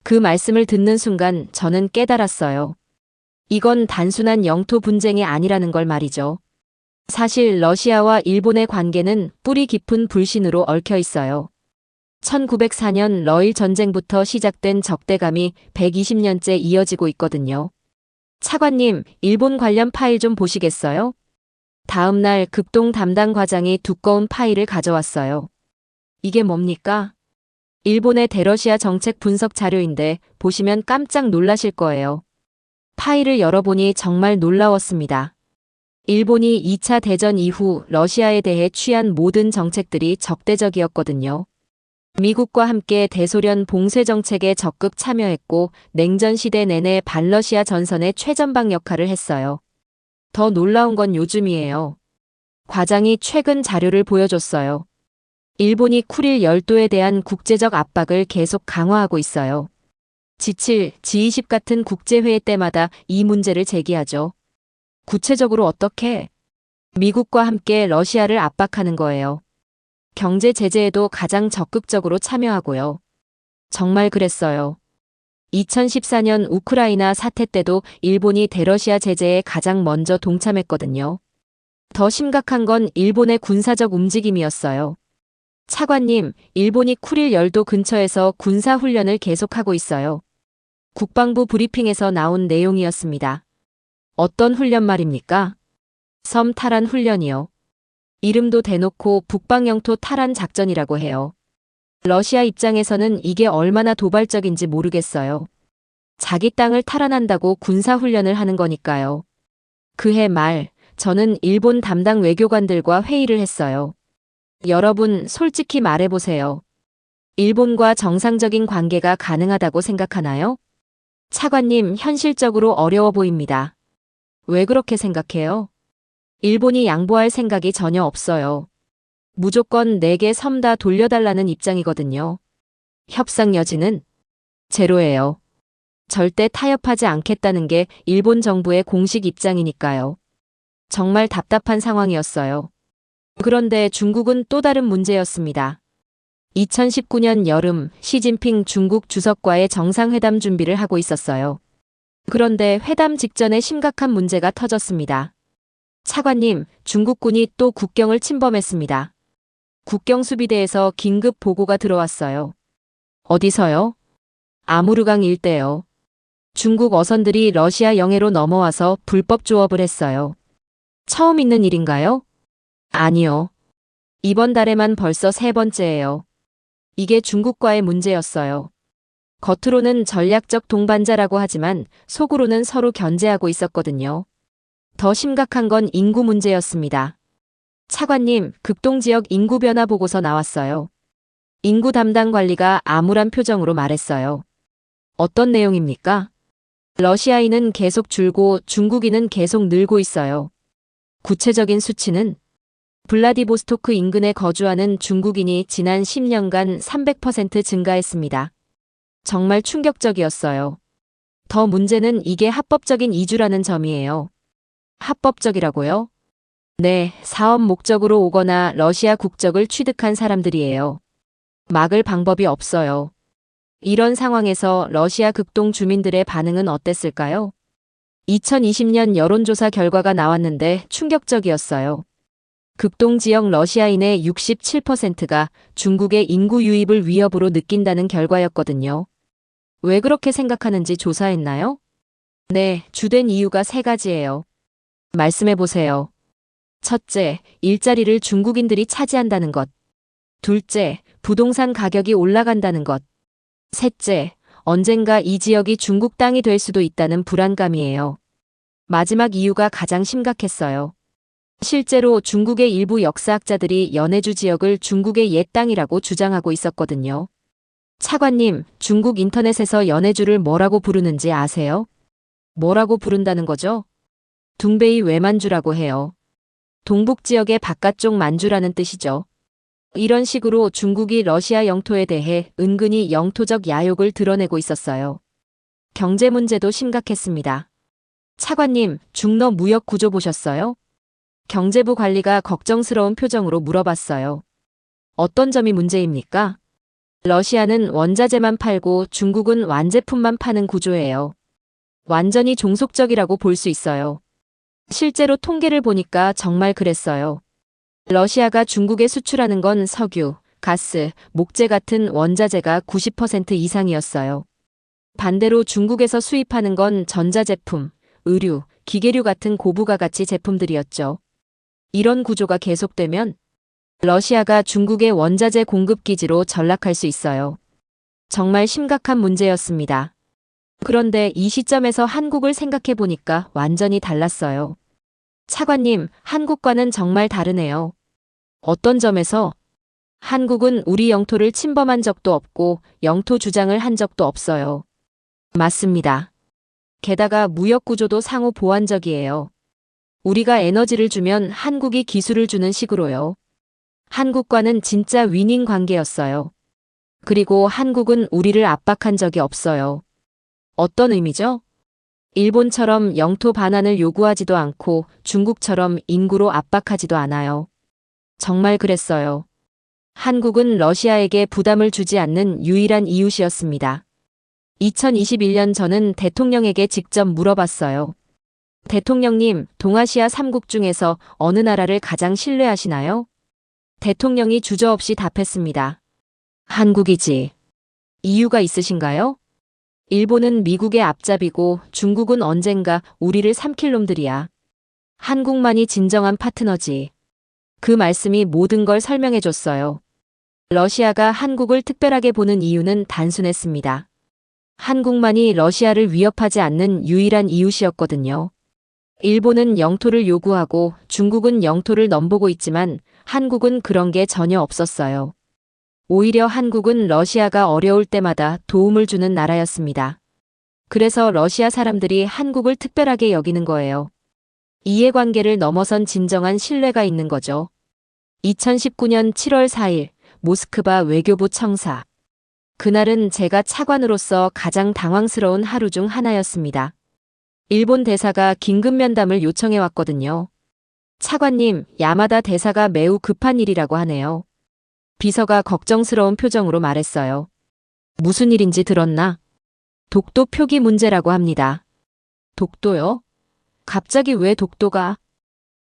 그 말씀을 듣는 순간 저는 깨달았어요. 이건 단순한 영토 분쟁이 아니라는 걸 말이죠. 사실 러시아와 일본의 관계는 뿌리 깊은 불신으로 얽혀 있어요. 1904년 러일 전쟁부터 시작된 적대감이 120년째 이어지고 있거든요. 차관님, 일본 관련 파일 좀 보시겠어요? 다음 날 극동 담당 과장이 두꺼운 파일을 가져왔어요. 이게 뭡니까? 일본의 대러시아 정책 분석 자료인데 보시면 깜짝 놀라실 거예요. 파일을 열어보니 정말 놀라웠습니다. 일본이 2차 대전 이후 러시아에 대해 취한 모든 정책들이 적대적이었거든요. 미국과 함께 대소련 봉쇄 정책에 적극 참여했고 냉전 시대 내내 반러시아 전선의 최전방 역할을 했어요. 더 놀라운 건 요즘이에요. 과장이 최근 자료를 보여줬어요. 일본이 쿠릴 열도에 대한 국제적 압박을 계속 강화하고 있어요. G7, G20 같은 국제회의 때마다 이 문제를 제기하죠. 구체적으로 어떻게? 미국과 함께 러시아를 압박하는 거예요. 경제 제재에도 가장 적극적으로 참여하고요. 정말 그랬어요. 2014년 우크라이나 사태 때도 일본이 대러시아 제재에 가장 먼저 동참했거든요. 더 심각한 건 일본의 군사적 움직임이었어요. 차관님, 일본이 쿠릴 열도 근처에서 군사훈련을 계속하고 있어요. 국방부 브리핑에서 나온 내용이었습니다. 어떤 훈련 말입니까? 섬 탈환 훈련이요. 이름도 대놓고 북방영토 탈환 작전이라고 해요. 러시아 입장에서는 이게 얼마나 도발적인지 모르겠어요. 자기 땅을 탈환한다고 군사훈련을 하는 거니까요. 그해 말, 저는 일본 담당 외교관들과 회의를 했어요. 여러분, 솔직히 말해보세요. 일본과 정상적인 관계가 가능하다고 생각하나요? 차관님, 현실적으로 어려워 보입니다. 왜 그렇게 생각해요? 일본이 양보할 생각이 전혀 없어요. 무조건 4개 섬 다 돌려달라는 입장이거든요. 협상 여지는 제로예요. 절대 타협하지 않겠다는 게 일본 정부의 공식 입장이니까요. 정말 답답한 상황이었어요. 그런데 중국은 또 다른 문제였습니다. 2019년 여름 시진핑 중국 주석과의 정상회담 준비를 하고 있었어요. 그런데 회담 직전에 심각한 문제가 터졌습니다. 차관님, 중국군이 또 국경을 침범했습니다. 국경 수비대에서 긴급 보고가 들어왔어요. 어디서요? 아무르강 일대요. 중국 어선들이 러시아 영해로 넘어와서 불법 조업을 했어요. 처음 있는 일인가요? 아니요. 이번 달에만 벌써 3번째예요. 이게 중국과의 문제였어요. 겉으로는 전략적 동반자라고 하지만 속으로는 서로 견제하고 있었거든요. 더 심각한 건 인구 문제였습니다. 차관님, 극동지역 인구 변화 보고서 나왔어요. 인구 담당 관리가 암울한 표정으로 말했어요. 어떤 내용입니까? 러시아인은 계속 줄고 중국인은 계속 늘고 있어요. 구체적인 수치는 블라디보스토크 인근에 거주하는 중국인이 지난 10년간 300% 증가했습니다. 정말 충격적이었어요. 더 문제는 이게 합법적인 이주라는 점이에요. 합법적이라고요? 네, 사업 목적으로 오거나 러시아 국적을 취득한 사람들이에요. 막을 방법이 없어요. 이런 상황에서 러시아 극동 주민들의 반응은 어땠을까요? 2020년 여론조사 결과가 나왔는데 충격적이었어요. 극동 지역 러시아인의 67%가 중국의 인구 유입을 위협으로 느낀다는 결과였거든요. 왜 그렇게 생각하는지 조사했나요? 네, 주된 이유가 3가지예요. 말씀해보세요. 첫째, 일자리를 중국인들이 차지한다는 것. 둘째, 부동산 가격이 올라간다는 것. 셋째, 언젠가 이 지역이 중국 땅이 될 수도 있다는 불안감이에요. 마지막 이유가 가장 심각했어요. 실제로 중국의 일부 역사학자들이 연해주 지역을 중국의 옛 땅이라고 주장하고 있었거든요. 차관님, 중국 인터넷에서 연해주를 뭐라고 부르는지 아세요? 뭐라고 부른다는 거죠? 둥베이 외만주라고 해요. 동북 지역의 바깥쪽 만주라는 뜻이죠. 이런 식으로 중국이 러시아 영토에 대해 은근히 영토적 야욕을 드러내고 있었어요. 경제 문제도 심각했습니다. 차관님, 중러 무역 구조 보셨어요? 경제부 관리가 걱정스러운 표정으로 물어봤어요. 어떤 점이 문제입니까? 러시아는 원자재만 팔고 중국은 완제품만 파는 구조예요. 완전히 종속적이라고 볼 수 있어요. 실제로 통계를 보니까 정말 그랬어요. 러시아가 중국에 수출하는 건 석유, 가스, 목재 같은 원자재가 90% 이상이었어요. 반대로 중국에서 수입하는 건 전자제품, 의류, 기계류 같은 고부가가치 제품들이었죠. 이런 구조가 계속되면 러시아가 중국의 원자재 공급 기지로 전락할 수 있어요. 정말 심각한 문제였습니다. 그런데 이 시점에서 한국을 생각해 보니까 완전히 달랐어요. 차관님, 한국과는 정말 다르네요. 어떤 점에서? 한국은 우리 영토를 침범한 적도 없고 영토 주장을 한 적도 없어요. 맞습니다. 게다가 무역 구조도 상호 보완적이에요. 우리가 에너지를 주면 한국이 기술을 주는 식으로요. 한국과는 진짜 위닝 관계였어요. 그리고 한국은 우리를 압박한 적이 없어요. 어떤 의미죠? 일본처럼 영토 반환을 요구하지도 않고 중국처럼 인구로 압박하지도 않아요. 정말 그랬어요. 한국은 러시아에게 부담을 주지 않는 유일한 이웃이었습니다. 2021년 저는 대통령에게 직접 물어봤어요. 대통령님, 동아시아 3국 중에서 어느 나라를 가장 신뢰하시나요? 대통령이 주저없이 답했습니다. 한국이지. 이유가 있으신가요? 일본은 미국의 앞잡이고 중국은 언젠가 우리를 삼킬 놈들이야. 한국만이 진정한 파트너지. 그 말씀이 모든 걸 설명해줬어요. 러시아가 한국을 특별하게 보는 이유는 단순했습니다. 한국만이 러시아를 위협하지 않는 유일한 이웃이었거든요. 일본은 영토를 요구하고 중국은 영토를 넘보고 있지만 한국은 그런 게 전혀 없었어요. 오히려 한국은 러시아가 어려울 때마다 도움을 주는 나라였습니다. 그래서 러시아 사람들이 한국을 특별하게 여기는 거예요. 이해관계를 넘어선 진정한 신뢰가 있는 거죠. 2019년 7월 4일 모스크바 외교부 청사. 그날은 제가 차관으로서 가장 당황스러운 하루 중 하나였습니다. 일본 대사가 긴급 면담을 요청해 왔거든요. 차관님, 야마다 대사가 매우 급한 일이라고 하네요. 비서가 걱정스러운 표정으로 말했어요. 무슨 일인지 들었나? 독도 표기 문제라고 합니다. 독도요? 갑자기 왜 독도가?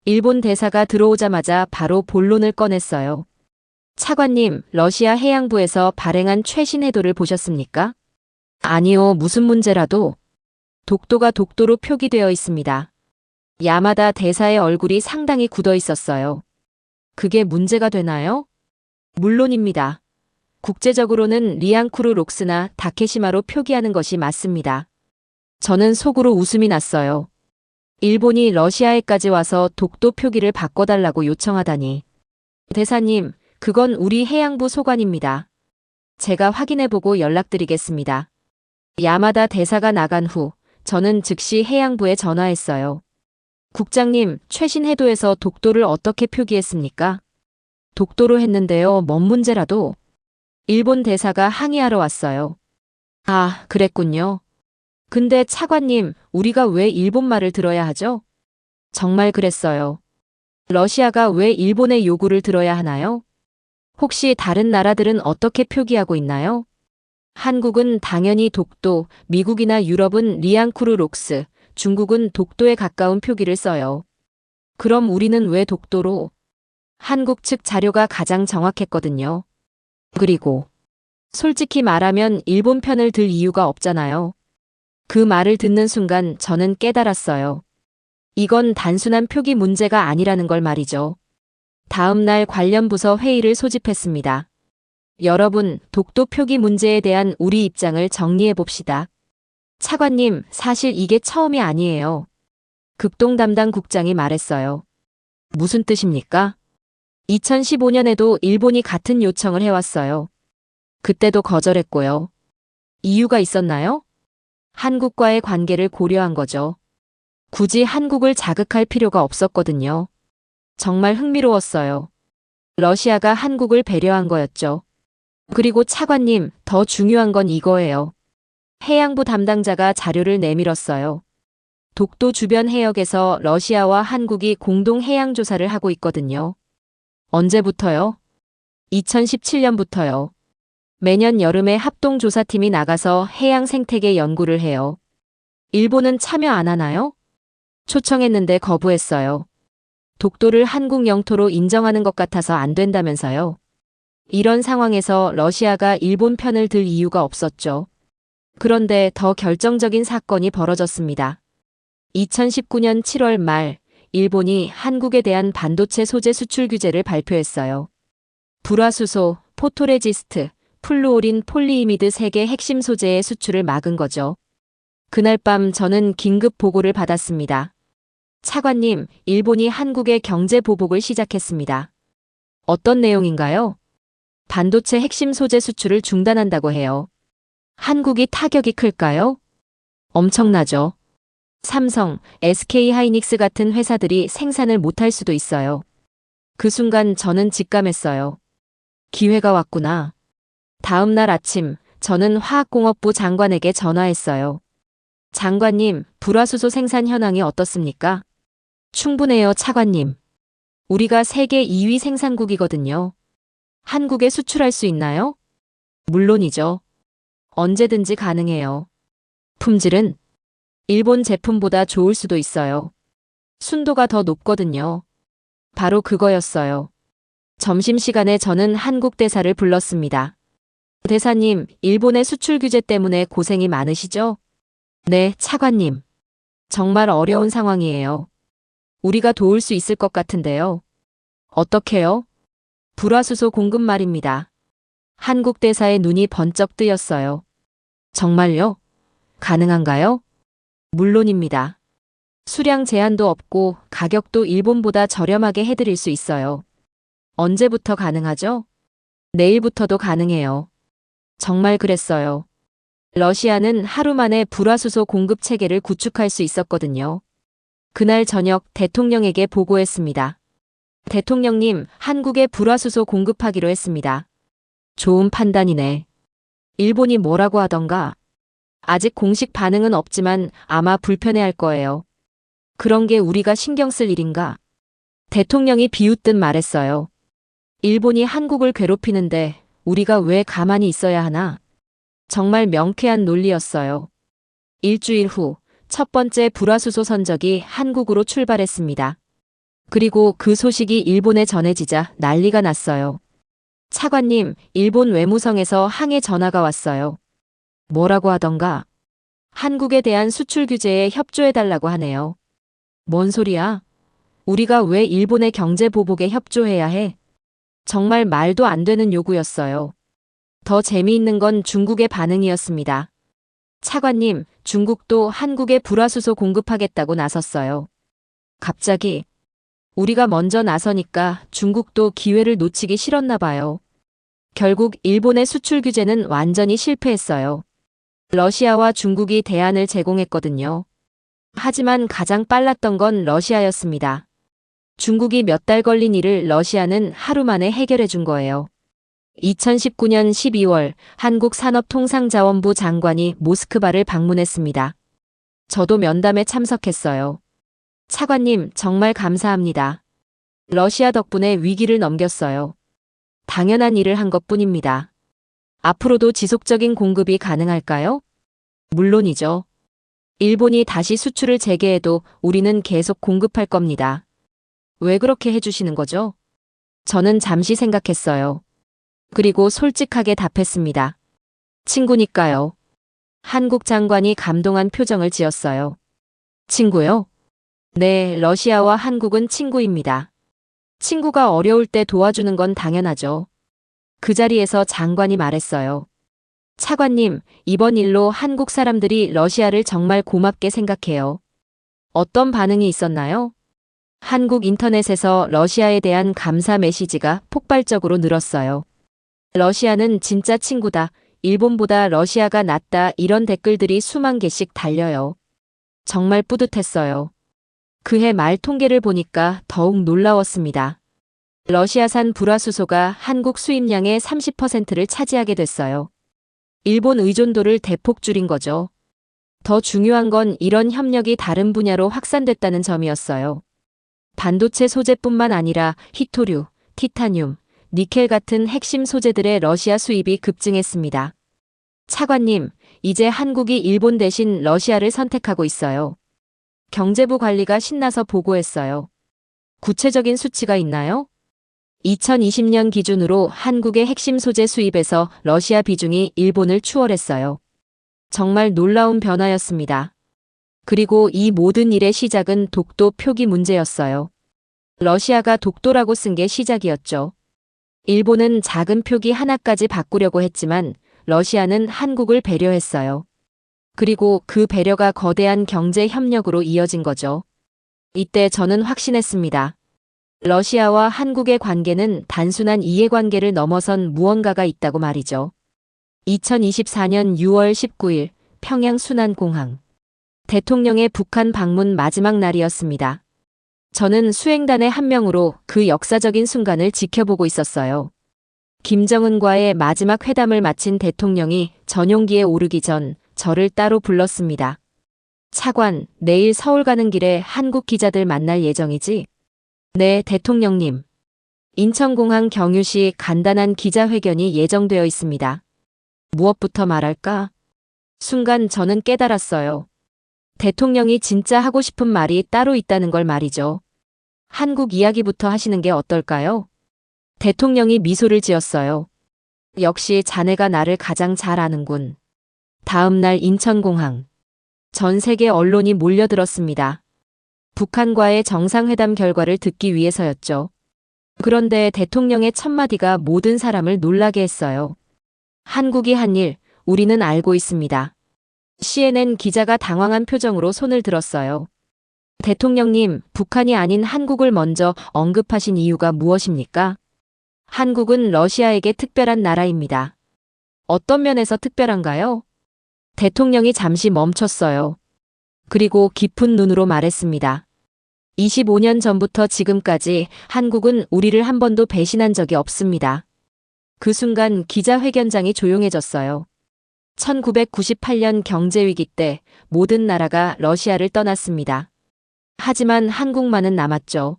일본 대사가 들어오자마자 바로 본론을 꺼냈어요. 차관님, 러시아 해양부에서 발행한 최신 해도를 보셨습니까? 아니요, 무슨 문제라도. 독도가 독도로 표기되어 있습니다. 야마다 대사의 얼굴이 상당히 굳어 있었어요. 그게 문제가 되나요? 물론입니다. 국제적으로는 리앙쿠르 록스나 다케시마로 표기하는 것이 맞습니다. 저는 속으로 웃음이 났어요. 일본이 러시아에까지 와서 독도 표기를 바꿔달라고 요청하다니. 대사님, 그건 우리 해양부 소관입니다. 제가 확인해보고 연락드리겠습니다. 야마다 대사가 나간 후 저는 즉시 해양부에 전화했어요. 국장님, 최신 해도에서 독도를 어떻게 표기했습니까? 독도로 했는데요. 뭔 문제라도. 일본 대사가 항의하러 왔어요. 아, 그랬군요. 근데 차관님, 우리가 왜 일본 말을 들어야 하죠? 정말 그랬어요. 러시아가 왜 일본의 요구를 들어야 하나요? 혹시 다른 나라들은 어떻게 표기하고 있나요? 한국은 당연히 독도, 미국이나 유럽은 리앙쿠르 록스, 중국은 독도에 가까운 표기를 써요. 그럼 우리는 왜 독도로? 한국 측 자료가 가장 정확했거든요. 그리고 솔직히 말하면 일본 편을 들 이유가 없잖아요. 그 말을 듣는 순간 저는 깨달았어요. 이건 단순한 표기 문제가 아니라는 걸 말이죠. 다음 날 관련 부서 회의를 소집했습니다. 여러분, 독도 표기 문제에 대한 우리 입장을 정리해 봅시다. 차관님, 사실 이게 처음이 아니에요. 극동 담당 국장이 말했어요. 무슨 뜻입니까? 2015년에도 일본이 같은 요청을 해왔어요. 그때도 거절했고요. 이유가 있었나요? 한국과의 관계를 고려한 거죠. 굳이 한국을 자극할 필요가 없었거든요. 정말 흥미로웠어요. 러시아가 한국을 배려한 거였죠. 그리고 차관님, 더 중요한 건 이거예요. 해양부 담당자가 자료를 내밀었어요. 독도 주변 해역에서 러시아와 한국이 공동 해양 조사를 하고 있거든요. 언제부터요? 2017년부터요. 매년 여름에 합동조사팀이 나가서 해양 생태계 연구를 해요. 일본은 참여 안 하나요? 초청했는데 거부했어요. 독도를 한국 영토로 인정하는 것 같아서 안 된다면서요. 이런 상황에서 러시아가 일본 편을 들 이유가 없었죠. 그런데 더 결정적인 사건이 벌어졌습니다. 2019년 7월 말, 일본이 한국에 대한 반도체 소재 수출 규제를 발표했어요. 불화수소, 포토레지스트, 플루오린 폴리이미드 3개 핵심 소재의 수출을 막은 거죠. 그날 밤 저는 긴급 보고를 받았습니다. 차관님, 일본이 한국의 경제 보복을 시작했습니다. 어떤 내용인가요? 반도체 핵심 소재 수출을 중단한다고 해요. 한국이 타격이 클까요? 엄청나죠. 삼성, SK하이닉스 같은 회사들이 생산을 못할 수도 있어요. 그 순간 저는 직감했어요. 기회가 왔구나. 다음 날 아침, 저는 화학공업부 장관에게 전화했어요. 장관님, 불화수소 생산 현황이 어떻습니까? 충분해요, 차관님. 우리가 세계 2위 생산국이거든요. 한국에 수출할 수 있나요? 물론이죠. 언제든지 가능해요. 품질은 일본 제품보다 좋을 수도 있어요. 순도가 더 높거든요. 바로 그거였어요. 점심시간에 저는 한국 대사를 불렀습니다. 대사님, 일본의 수출 규제 때문에 고생이 많으시죠? 네, 차관님. 정말 어려운 상황이에요. 우리가 도울 수 있을 것 같은데요. 어떻게요? 불화수소 공급 말입니다. 한국 대사의 눈이 번쩍 뜨였어요. 정말요? 가능한가요? 물론입니다. 수량 제한도 없고 가격도 일본보다 저렴하게 해드릴 수 있어요. 언제부터 가능하죠? 내일부터도 가능해요. 정말 그랬어요. 러시아는 하루 만에 불화수소 공급 체계를 구축할 수 있었거든요. 그날 저녁 대통령에게 보고했습니다. 대통령님, 한국에 불화수소 공급하기로 했습니다. 좋은 판단이네. 일본이 뭐라고 하던가? 아직 공식 반응은 없지만 아마 불편해할 거예요. 그런 게 우리가 신경 쓸 일인가? 대통령이 비웃듯 말했어요. 일본이 한국을 괴롭히는데 우리가 왜 가만히 있어야 하나? 정말 명쾌한 논리였어요. 일주일 후 첫 번째 불화수소 선적이 한국으로 출발했습니다. 그리고 그 소식이 일본에 전해지자 난리가 났어요. 차관님, 일본 외무성에서 항해 전화가 왔어요. 뭐라고 하던가? 한국에 대한 수출 규제에 협조해달라고 하네요. 뭔 소리야? 우리가 왜 일본의 경제 보복에 협조해야 해? 정말 말도 안 되는 요구였어요. 더 재미있는 건 중국의 반응이었습니다. 차관님, 중국도 한국에 불화수소 공급하겠다고 나섰어요. 갑자기 우리가 먼저 나서니까 중국도 기회를 놓치기 싫었나 봐요. 결국 일본의 수출 규제는 완전히 실패했어요. 러시아와 중국이 대안을 제공했거든요. 하지만 가장 빨랐던 건 러시아였습니다. 중국이 몇 달 걸린 일을 러시아는 하루 만에 해결해 준 거예요. 2019년 12월 한국산업통상자원부 장관이 모스크바를 방문했습니다. 저도 면담에 참석했어요. 차관님, 정말 감사합니다. 러시아 덕분에 위기를 넘겼어요. 당연한 일을 한 것뿐입니다. 앞으로도 지속적인 공급이 가능할까요? 물론이죠. 일본이 다시 수출을 재개해도 우리는 계속 공급할 겁니다. 왜 그렇게 해주시는 거죠? 저는 잠시 생각했어요. 그리고 솔직하게 답했습니다. 친구니까요. 한국 장관이 감동한 표정을 지었어요. 친구요? 네, 러시아와 한국은 친구입니다. 친구가 어려울 때 도와주는 건 당연하죠. 그 자리에서 장관이 말했어요. 차관님, 이번 일로 한국 사람들이 러시아를 정말 고맙게 생각해요. 어떤 반응이 있었나요? 한국 인터넷에서 러시아에 대한 감사 메시지가 폭발적으로 늘었어요. 러시아는 진짜 친구다. 일본보다 러시아가 낫다. 이런 댓글들이 수만 개씩 달려요. 정말 뿌듯했어요. 그해 말 통계를 보니까 더욱 놀라웠습니다. 러시아산 불화수소가 한국 수입량의 30%를 차지하게 됐어요. 일본 의존도를 대폭 줄인 거죠. 더 중요한 건 이런 협력이 다른 분야로 확산됐다는 점이었어요. 반도체 소재뿐만 아니라 히토류, 티타늄, 니켈 같은 핵심 소재들의 러시아 수입이 급증했습니다. 차관님, 이제 한국이 일본 대신 러시아를 선택하고 있어요. 경제부 관리가 신나서 보고했어요. 구체적인 수치가 있나요? 2020년 기준으로 한국의 핵심 소재 수입에서 러시아 비중이 일본을 추월했어요. 정말 놀라운 변화였습니다. 그리고 이 모든 일의 시작은 독도 표기 문제였어요. 러시아가 독도라고 쓴 게 시작이었죠. 일본은 작은 표기 하나까지 바꾸려고 했지만 러시아는 한국을 배려했어요. 그리고 그 배려가 거대한 경제 협력으로 이어진 거죠. 이때 저는 확신했습니다. 러시아와 한국의 관계는 단순한 이해관계를 넘어선 무언가가 있다고 말이죠. 2024년 6월 19일 평양 순안공항. 대통령의 북한 방문 마지막 날이었습니다. 저는 수행단의 한 명으로 그 역사적인 순간을 지켜보고 있었어요. 김정은과의 마지막 회담을 마친 대통령이 전용기에 오르기 전 저를 따로 불렀습니다. 차관, 내일 서울 가는 길에 한국 기자들 만날 예정이지? 네, 대통령님. 인천공항 경유시 간단한 기자회견이 예정되어 있습니다. 무엇부터 말할까? 순간 저는 깨달았어요. 대통령이 진짜 하고 싶은 말이 따로 있다는 걸 말이죠. 한국 이야기부터 하시는 게 어떨까요? 대통령이 미소를 지었어요. 역시 자네가 나를 가장 잘 아는군. 다음 날 인천공항. 전 세계 언론이 몰려들었습니다. 북한과의 정상회담 결과를 듣기 위해서였죠. 그런데 대통령의 첫마디가 모든 사람을 놀라게 했어요. 한국이 한 일, 우리는 알고 있습니다. CNN 기자가 당황한 표정으로 손을 들었어요. 대통령님, 북한이 아닌 한국을 먼저 언급하신 이유가 무엇입니까? 한국은 러시아에게 특별한 나라입니다. 어떤 면에서 특별한가요? 대통령이 잠시 멈췄어요. 그리고 깊은 눈으로 말했습니다. 25년 전부터 지금까지 한국은 우리를 한 번도 배신한 적이 없습니다. 그 순간 기자회견장이 조용해졌어요. 1998년 경제위기 때 모든 나라가 러시아를 떠났습니다. 하지만 한국만은 남았죠.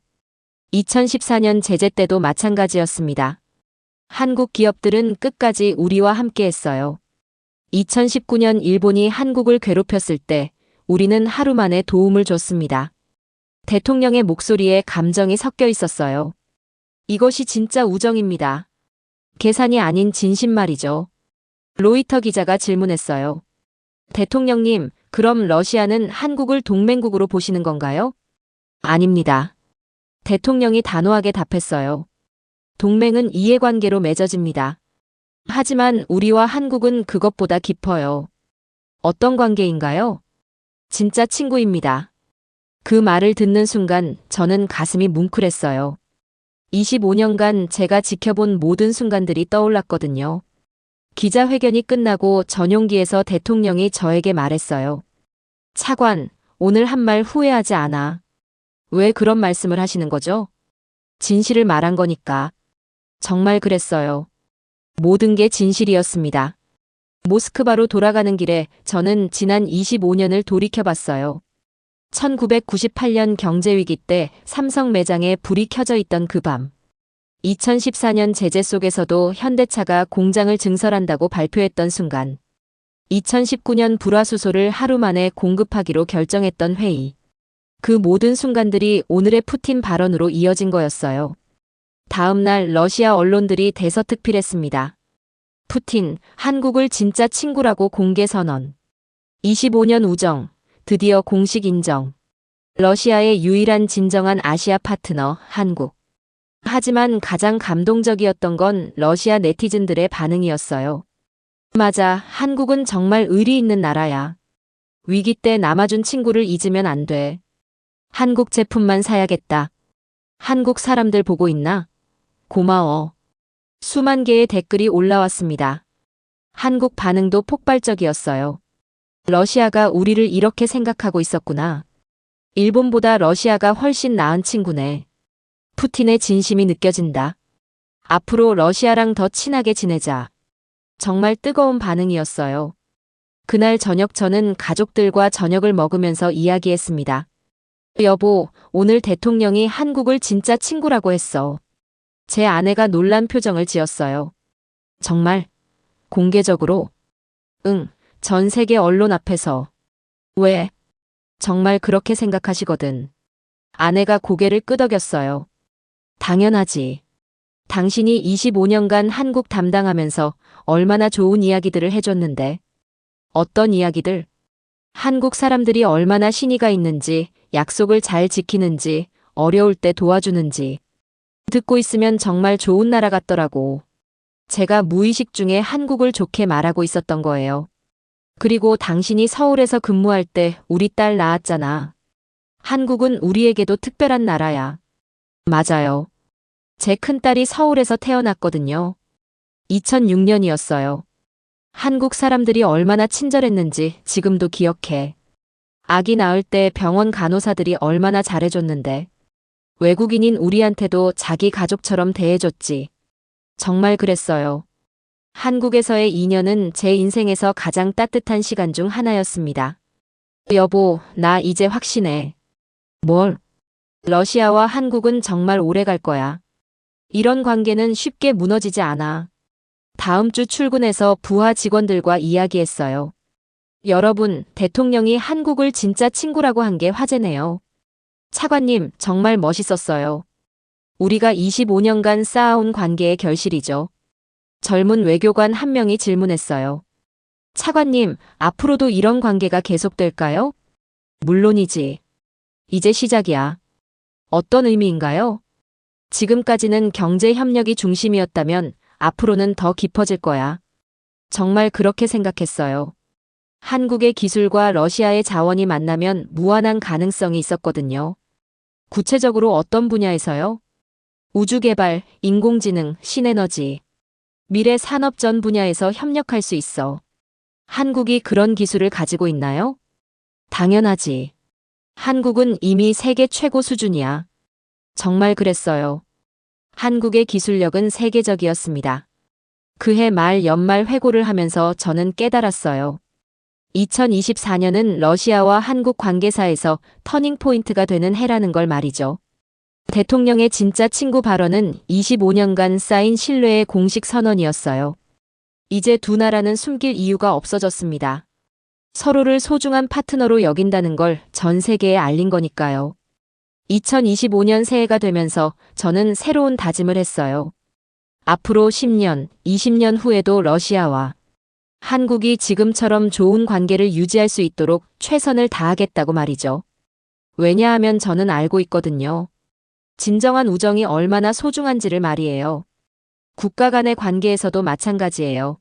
2014년 제재 때도 마찬가지였습니다. 한국 기업들은 끝까지 우리와 함께했어요. 2019년 일본이 한국을 괴롭혔을 때 우리는 하루 만에 도움을 줬습니다. 대통령의 목소리에 감정이 섞여 있었어요. 이것이 진짜 우정입니다. 계산이 아닌 진심말이죠. 로이터 기자가 질문했어요. 대통령님, 그럼 러시아는 한국을 동맹국으로 보시는 건가요? 아닙니다. 대통령이 단호하게 답했어요. 동맹은 이해관계로 맺어집니다. 하지만 우리와 한국은 그것보다 깊어요. 어떤 관계인가요? 진짜 친구입니다. 그 말을 듣는 순간 저는 가슴이 뭉클했어요. 25년간 제가 지켜본 모든 순간들이 떠올랐거든요. 기자회견이 끝나고 전용기에서 대통령이 저에게 말했어요. 차관, 오늘 한 말 후회하지 않아. 왜 그런 말씀을 하시는 거죠? 진실을 말한 거니까. 정말 그랬어요. 모든 게 진실이었습니다. 모스크바로 돌아가는 길에 저는 지난 25년을 돌이켜봤어요. 1998년 경제위기 때 삼성 매장에 불이 켜져 있던 그 밤. 2014년 제재 속에서도 현대차가 공장을 증설한다고 발표했던 순간. 2019년 불화수소를 하루 만에 공급하기로 결정했던 회의. 그 모든 순간들이 오늘의 푸틴 발언으로 이어진 거였어요. 다음 날 러시아 언론들이 대서특필했습니다. 푸틴, 한국을 진짜 친구라고 공개 선언. 25년 우정, 드디어 공식 인정. 러시아의 유일한 진정한 아시아 파트너, 한국. 하지만 가장 감동적이었던 건 러시아 네티즌들의 반응이었어요. 맞아, 한국은 정말 의리 있는 나라야. 위기 때 남아준 친구를 잊으면 안 돼. 한국 제품만 사야겠다. 한국 사람들 보고 있나? 고마워. 수만 개의 댓글이 올라왔습니다. 한국 반응도 폭발적이었어요. 러시아가 우리를 이렇게 생각하고 있었구나. 일본보다 러시아가 훨씬 나은 친구네. 푸틴의 진심이 느껴진다. 앞으로 러시아랑 더 친하게 지내자. 정말 뜨거운 반응이었어요. 그날 저녁 저는 가족들과 저녁을 먹으면서 이야기했습니다. 여보, 오늘 대통령이 한국을 진짜 친구라고 했어. 제 아내가 놀란 표정을 지었어요. 정말? 공개적으로? 응, 전 세계 언론 앞에서. 왜? 정말 그렇게 생각하시거든. 아내가 고개를 끄덕였어요. 당연하지. 당신이 25년간 한국 담당하면서 얼마나 좋은 이야기들을 해줬는데. 어떤 이야기들? 한국 사람들이 얼마나 신의가 있는지, 약속을 잘 지키는지, 어려울 때 도와주는지. 듣고 있으면 정말 좋은 나라 같더라고. 제가 무의식 중에 한국을 좋게 말하고 있었던 거예요. 그리고 당신이 서울에서 근무할 때 우리 딸 낳았잖아. 한국은 우리에게도 특별한 나라야. 맞아요. 제 큰딸이 서울에서 태어났거든요. 2006년이었어요. 한국 사람들이 얼마나 친절했는지 지금도 기억해. 아기 낳을 때 병원 간호사들이 얼마나 잘해줬는데. 외국인인 우리한테도 자기 가족처럼 대해줬지. 정말 그랬어요. 한국에서의 2년은 제 인생에서 가장 따뜻한 시간 중 하나였습니다. 여보, 나 이제 확신해. 뭘? 러시아와 한국은 정말 오래 갈 거야. 이런 관계는 쉽게 무너지지 않아. 다음 주 출근해서 부하 직원들과 이야기했어요. 여러분, 대통령이 한국을 진짜 친구라고 한 게 화제네요. 차관님, 정말 멋있었어요. 우리가 25년간 쌓아온 관계의 결실이죠. 젊은 외교관 한 명이 질문했어요. 차관님, 앞으로도 이런 관계가 계속될까요? 물론이지. 이제 시작이야. 어떤 의미인가요? 지금까지는 경제 협력이 중심이었다면 앞으로는 더 깊어질 거야. 정말 그렇게 생각했어요. 한국의 기술과 러시아의 자원이 만나면 무한한 가능성이 있었거든요. 구체적으로 어떤 분야에서요? 우주개발, 인공지능, 신에너지, 미래 산업 전 분야에서 협력할 수 있어. 한국이 그런 기술을 가지고 있나요? 당연하지. 한국은 이미 세계 최고 수준이야. 정말 그랬어요. 한국의 기술력은 세계적이었습니다. 그해 말 연말 회고를 하면서 저는 깨달았어요. 2024년은 러시아와 한국 관계사에서 터닝포인트가 되는 해라는 걸 말이죠. 대통령의 진짜 친구 발언은 25년간 쌓인 신뢰의 공식 선언이었어요. 이제 두 나라는 숨길 이유가 없어졌습니다. 서로를 소중한 파트너로 여긴다는 걸 전 세계에 알린 거니까요. 2025년 새해가 되면서 저는 새로운 다짐을 했어요. 앞으로 10년, 20년 후에도 러시아와 한국이 지금처럼 좋은 관계를 유지할 수 있도록 최선을 다하겠다고 말이죠. 왜냐하면 저는 알고 있거든요. 진정한 우정이 얼마나 소중한지를 말이에요. 국가 간의 관계에서도 마찬가지예요.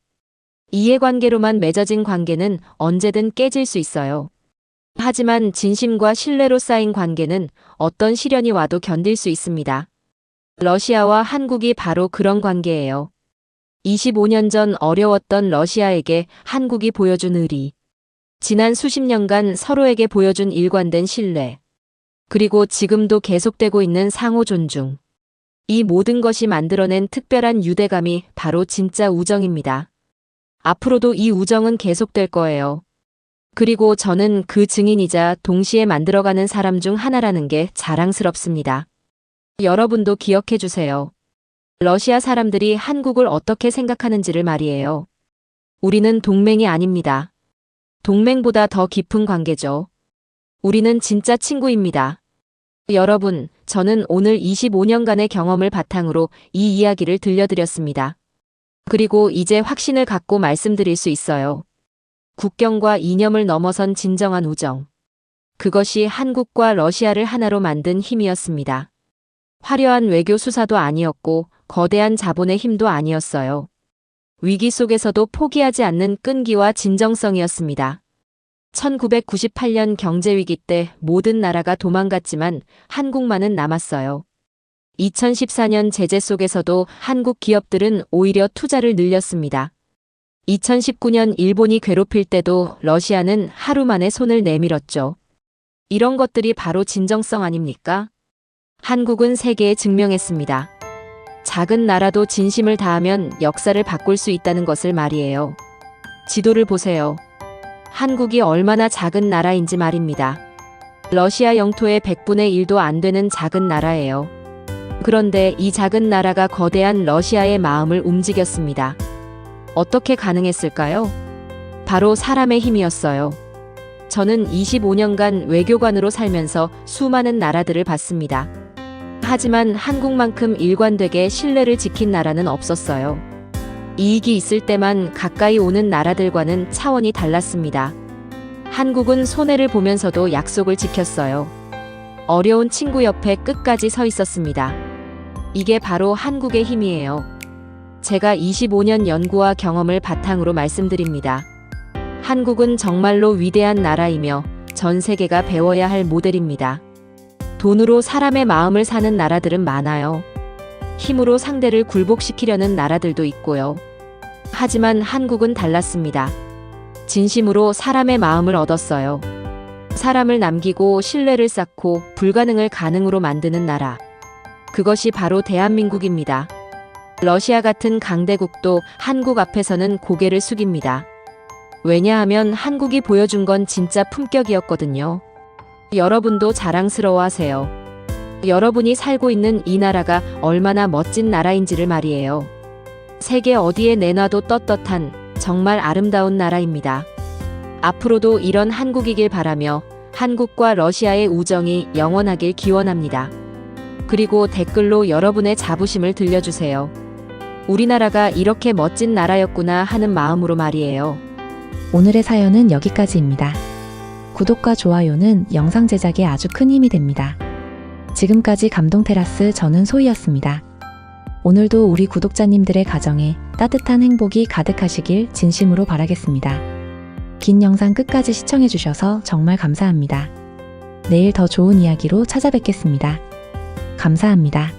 이해관계로만 맺어진 관계는 언제든 깨질 수 있어요. 하지만 진심과 신뢰로 쌓인 관계는 어떤 시련이 와도 견딜 수 있습니다. 러시아와 한국이 바로 그런 관계예요. 25년 전 어려웠던 러시아에게 한국이 보여준 의리. 지난 수십 년간 서로에게 보여준 일관된 신뢰. 그리고 지금도 계속되고 있는 상호 존중. 이 모든 것이 만들어낸 특별한 유대감이 바로 진짜 우정입니다. 앞으로도 이 우정은 계속될 거예요. 그리고 저는 그 증인이자 동시에 만들어가는 사람 중 하나라는 게 자랑스럽습니다. 여러분도 기억해 주세요. 러시아 사람들이 한국을 어떻게 생각하는지를 말이에요. 우리는 동맹이 아닙니다. 동맹보다 더 깊은 관계죠. 우리는 진짜 친구입니다. 여러분, 저는 오늘 25년간의 경험을 바탕으로 이 이야기를 들려드렸습니다. 그리고 이제 확신을 갖고 말씀드릴 수 있어요. 국경과 이념을 넘어선 진정한 우정. 그것이 한국과 러시아를 하나로 만든 힘이었습니다. 화려한 외교 수사도 아니었고 거대한 자본의 힘도 아니었어요. 위기 속에서도 포기하지 않는 끈기와 진정성이었습니다. 1998년 경제위기 때 모든 나라가 도망갔지만 한국만은 남았어요. 2014년 제재 속에서도 한국 기업들은 오히려 투자를 늘렸습니다. 2019년 일본이 괴롭힐 때도 러시아는 하루 만에 손을 내밀었죠. 이런 것들이 바로 진정성 아닙니까? 한국은 세계에 증명했습니다. 작은 나라도 진심을 다하면 역사를 바꿀 수 있다는 것을 말이에요. 지도를 보세요. 한국이 얼마나 작은 나라인지 말입니다. 러시아 영토의 100분의 1도 안 되는 작은 나라예요. 그런데 이 작은 나라가 거대한 러시아의 마음을 움직였습니다. 어떻게 가능했을까요? 바로 사람의 힘이었어요. 저는 25년간 외교관으로 살면서 수많은 나라들을 봤습니다. 하지만 한국만큼 일관되게 신뢰를 지킨 나라는 없었어요. 이익이 있을 때만 가까이 오는 나라들과는 차원이 달랐습니다. 한국은 손해를 보면서도 약속을 지켰어요. 어려운 친구 옆에 끝까지 서 있었습니다. 이게 바로 한국의 힘이에요. 제가 25년 연구와 경험을 바탕으로 말씀드립니다. 한국은 정말로 위대한 나라이며 전 세계가 배워야 할 모델입니다. 돈으로 사람의 마음을 사는 나라들은 많아요. 힘으로 상대를 굴복시키려는 나라들도 있고요. 하지만 한국은 달랐습니다. 진심으로 사람의 마음을 얻었어요. 사람을 남기고 신뢰를 쌓고 불가능을 가능으로 만드는 나라. 그것이 바로 대한민국입니다. 러시아 같은 강대국도 한국 앞에서는 고개를 숙입니다. 왜냐하면 한국이 보여준 건 진짜 품격이었거든요. 여러분도 자랑스러워하세요. 여러분이 살고 있는 이 나라가 얼마나 멋진 나라인지를 말이에요. 세계 어디에 내놔도 떳떳한 정말 아름다운 나라입니다. 앞으로도 이런 한국이길 바라며 한국과 러시아의 우정이 영원하길 기원합니다. 그리고 댓글로 여러분의 자부심을 들려주세요. 우리나라가 이렇게 멋진 나라였구나 하는 마음으로 말이에요. 오늘의 사연은 여기까지입니다. 구독과 좋아요는 영상 제작에 아주 큰 힘이 됩니다. 지금까지 감동테라스 저는 소희였습니다. 오늘도 우리 구독자님들의 가정에 따뜻한 행복이 가득하시길 진심으로 바라겠습니다. 긴 영상 끝까지 시청해주셔서 정말 감사합니다. 내일 더 좋은 이야기로 찾아뵙겠습니다. 감사합니다.